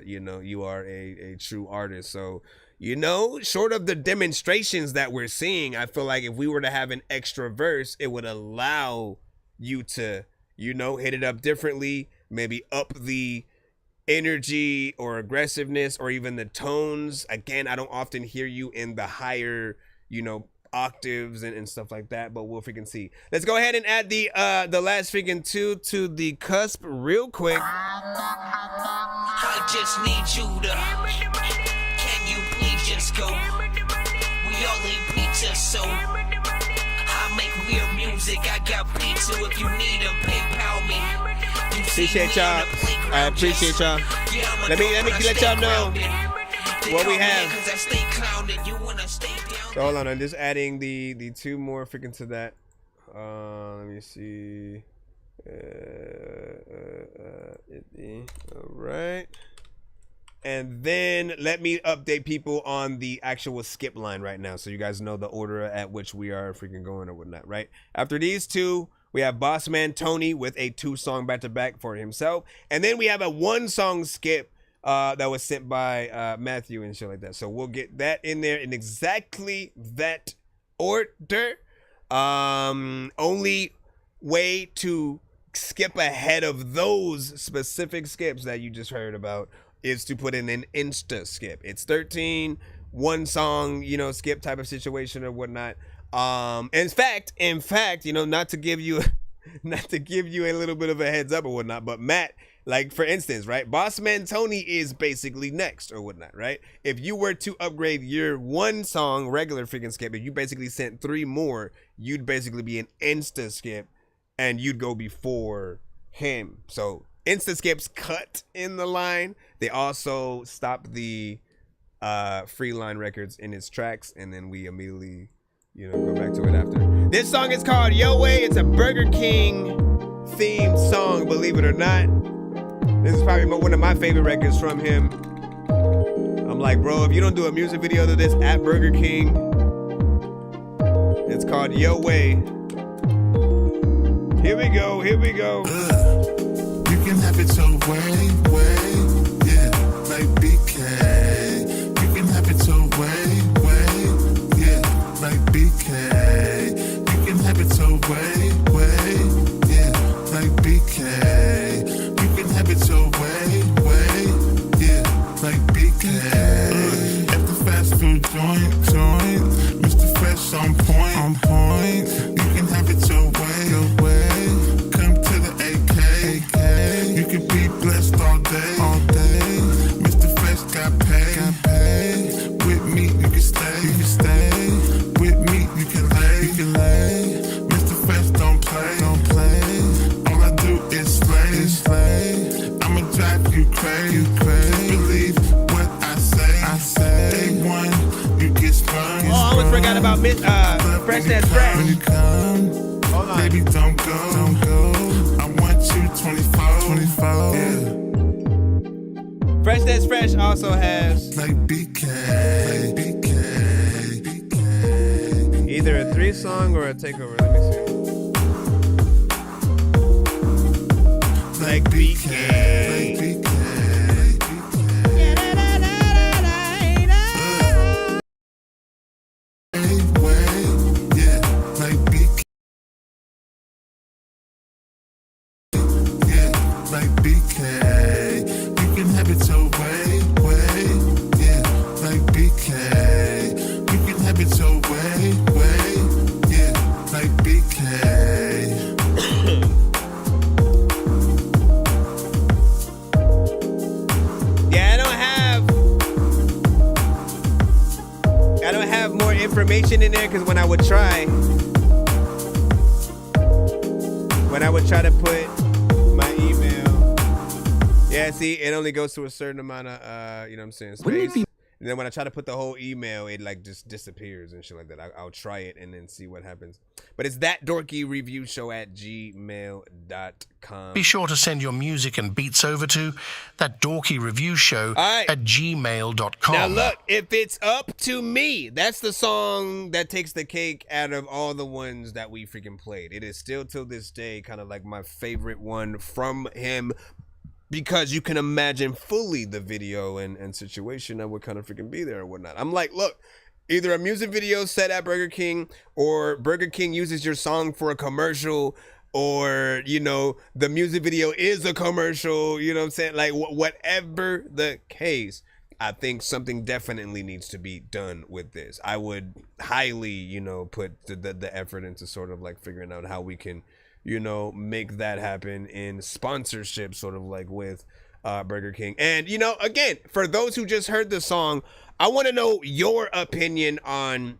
you are a true artist. So, short of the demonstrations that we're seeing, I feel like if we were to have an extra verse, it would allow you to, hit it up differently, maybe up the energy or aggressiveness or even the tones. Again, I don't often hear you in the higher, octaves and stuff like that, but we'll freaking see. Let's go ahead and add the last freaking 2 to the cusp real quick. I just need you to, can you please just go? We all need pizza, so I make weird music. I got pizza if you need them, PayPal me. Appreciate y'all. I appreciate y'all. Let me let y'all know what we have. So hold on, I'm just adding the 2 more freaking to that. Let me see. All right. And then let me update people on the actual skip line right now, so you guys know the order at which we are freaking going or whatnot, right? After these 2, we have Bossman Tony with a 2-song back-to-back for himself. And then we have a 1-song skip that was sent by Matthew and shit like that. So we'll get that in there in exactly that order. Only way to skip ahead of those specific skips that you just heard about is to put in an insta skip. It's 13, 1-song, skip type of situation or whatnot. In fact, not to give you a little bit of a heads up or whatnot, but Matt, like for instance, right, Bossman Tony is basically next or whatnot, right? If you were to upgrade your 1-song regular freaking skip, if you basically sent 3 more, you'd basically be an insta skip and you'd go before him. So insta skips cut in the line. They also stop the free line records in its tracks, and then we immediately go back to it after. This song is called Yo Way. It's a Burger King themed song, believe it or not. This is probably one of my favorite records from him. I'm like, bro, if you don't do a music video to this at Burger King, it's called Yo Way. Here we go. You can have it your way, yeah, like BK. You can have it your way, yeah, like BK. You can have it your way, yeah, like BK. You can have it your way, yeah, like BK. At the fast food joint, Mr. Fresh on point. You can have it your way. Come to the AK. You can be blessed all day. Mr. Fresh got paid. With me, you can stay. With me, you can lay. Mr. Fresh don't play. All I do is slay. I'ma drive you crazy. Just believe what I say. Day one, you get sprung. Oh, I almost forgot about Fresh That's Fresh. When you come, baby, don't go. I want you 24. Yeah. Fresh That's Fresh also has like BK. Either a 3-song or a takeover. Let me see. Like BK. Information in there because when I would try to put my email, yeah, see, it only goes to a certain amount of you know what I'm saying, space. And then when I try to put the whole email, it like just disappears and shit like that. I'll try it and then see what happens. But it's That Dorky Review Show at gmail.com. Be sure to send your music and beats over to That Dorky Review Show at gmail.com. Now look, if it's up to me, that's the song that takes the cake out of all the ones that we freaking played. It is still till this day kind of like my favorite one from him. Because you can imagine fully the video and situation that would kind of freaking be there or whatnot. I'm like, look, either a music video set at Burger King or Burger King uses your song for a commercial, or, you know, the music video is a commercial, you know what I'm saying? Like, whatever the case, I think something definitely needs to be done with this. I would highly, you know, put the effort into sort of like figuring out how we can, you know, make that happen in sponsorship, sort of like with Burger King. And, you know, again, for those who just heard the song, I want to know your opinion on,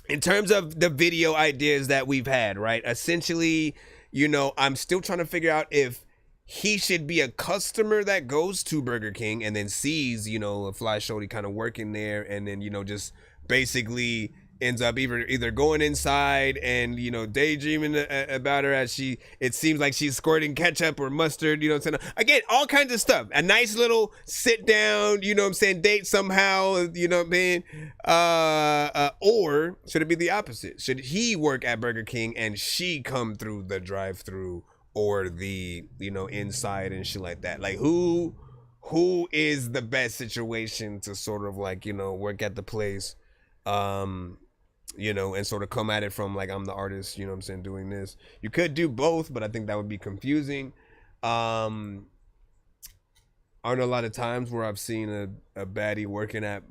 in terms of the video ideas that we've had, right? Essentially, you know, I'm still trying to figure out if he should be a customer that goes to Burger King and then sees, you know, a fly shorty kind of working there, and then, you know, just basically ends up either going inside and, you know, daydreaming about her as it seems like she's squirting ketchup or mustard, you know what I'm saying? Again, all kinds of stuff. A nice little sit down, you know what I'm saying, date somehow, you know what I mean? Or should it be the opposite? Should he work at Burger King and she come through the drive-thru or the, you know, inside and shit like that? Like, who is the best situation to sort of like, you know, work at the place? You know, and sort of come at it from like, I'm the artist, you know what I'm saying, doing this. You could do both, but I think that would be confusing. Aren't a lot of times where I've seen a baddie working at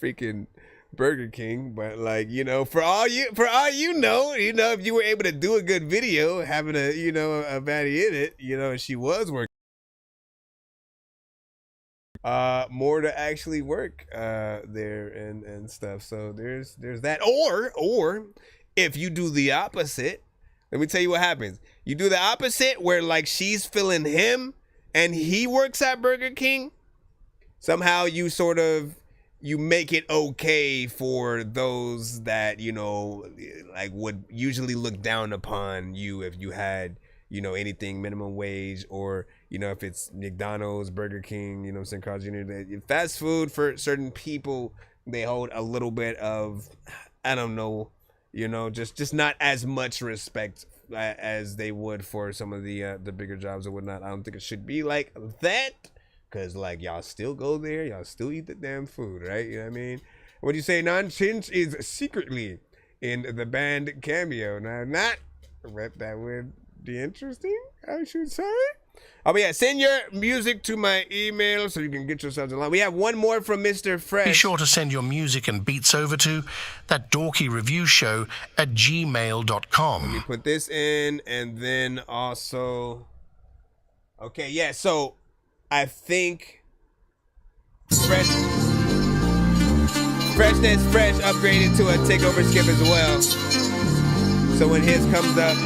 freaking Burger King, but like, you know, for all you know, if you were able to do a good video, having a, you know, a baddie in it, you know, she was working. More to actually work there and stuff. So there's that. Or if you do the opposite, let me tell you what happens. You do the opposite where like she's feeling him and he works at Burger King. Somehow you sort of, you make it okay for those that, you know, like would usually look down upon you if you had, you know, anything minimum wage, or, you know, if it's McDonald's, Burger King, you know what I'm saying, Carl Jr., fast food for certain people, they hold a little bit of, I don't know, you know, just not as much respect as they would for some of the bigger jobs or whatnot. I don't think it should be like that, because like y'all still go there, y'all still eat the damn food, right? You know what I mean? What do you say? Nonsenze is secretly in the band Cameo. Now, not that would be interesting, I should say. Oh, but yeah, send your music to my email so you can get yourselves in line. We have one more from Mr. Fresh. Be sure to send your music and beats over to That Dorky Review Show at gmail.com. Let me put this in, and then also... Okay, yeah, so I think Fresh upgraded to a takeover skip as well. So when his comes up,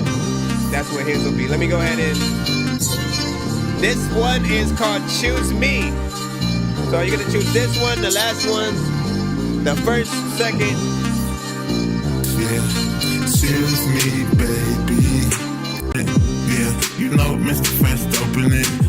that's what his will be. Let me go ahead and... This one is called Choose Me. So you're going to choose this one, the last one, the first, second. Yeah, choose me, baby. Yeah, you know Mr. Fresh open it.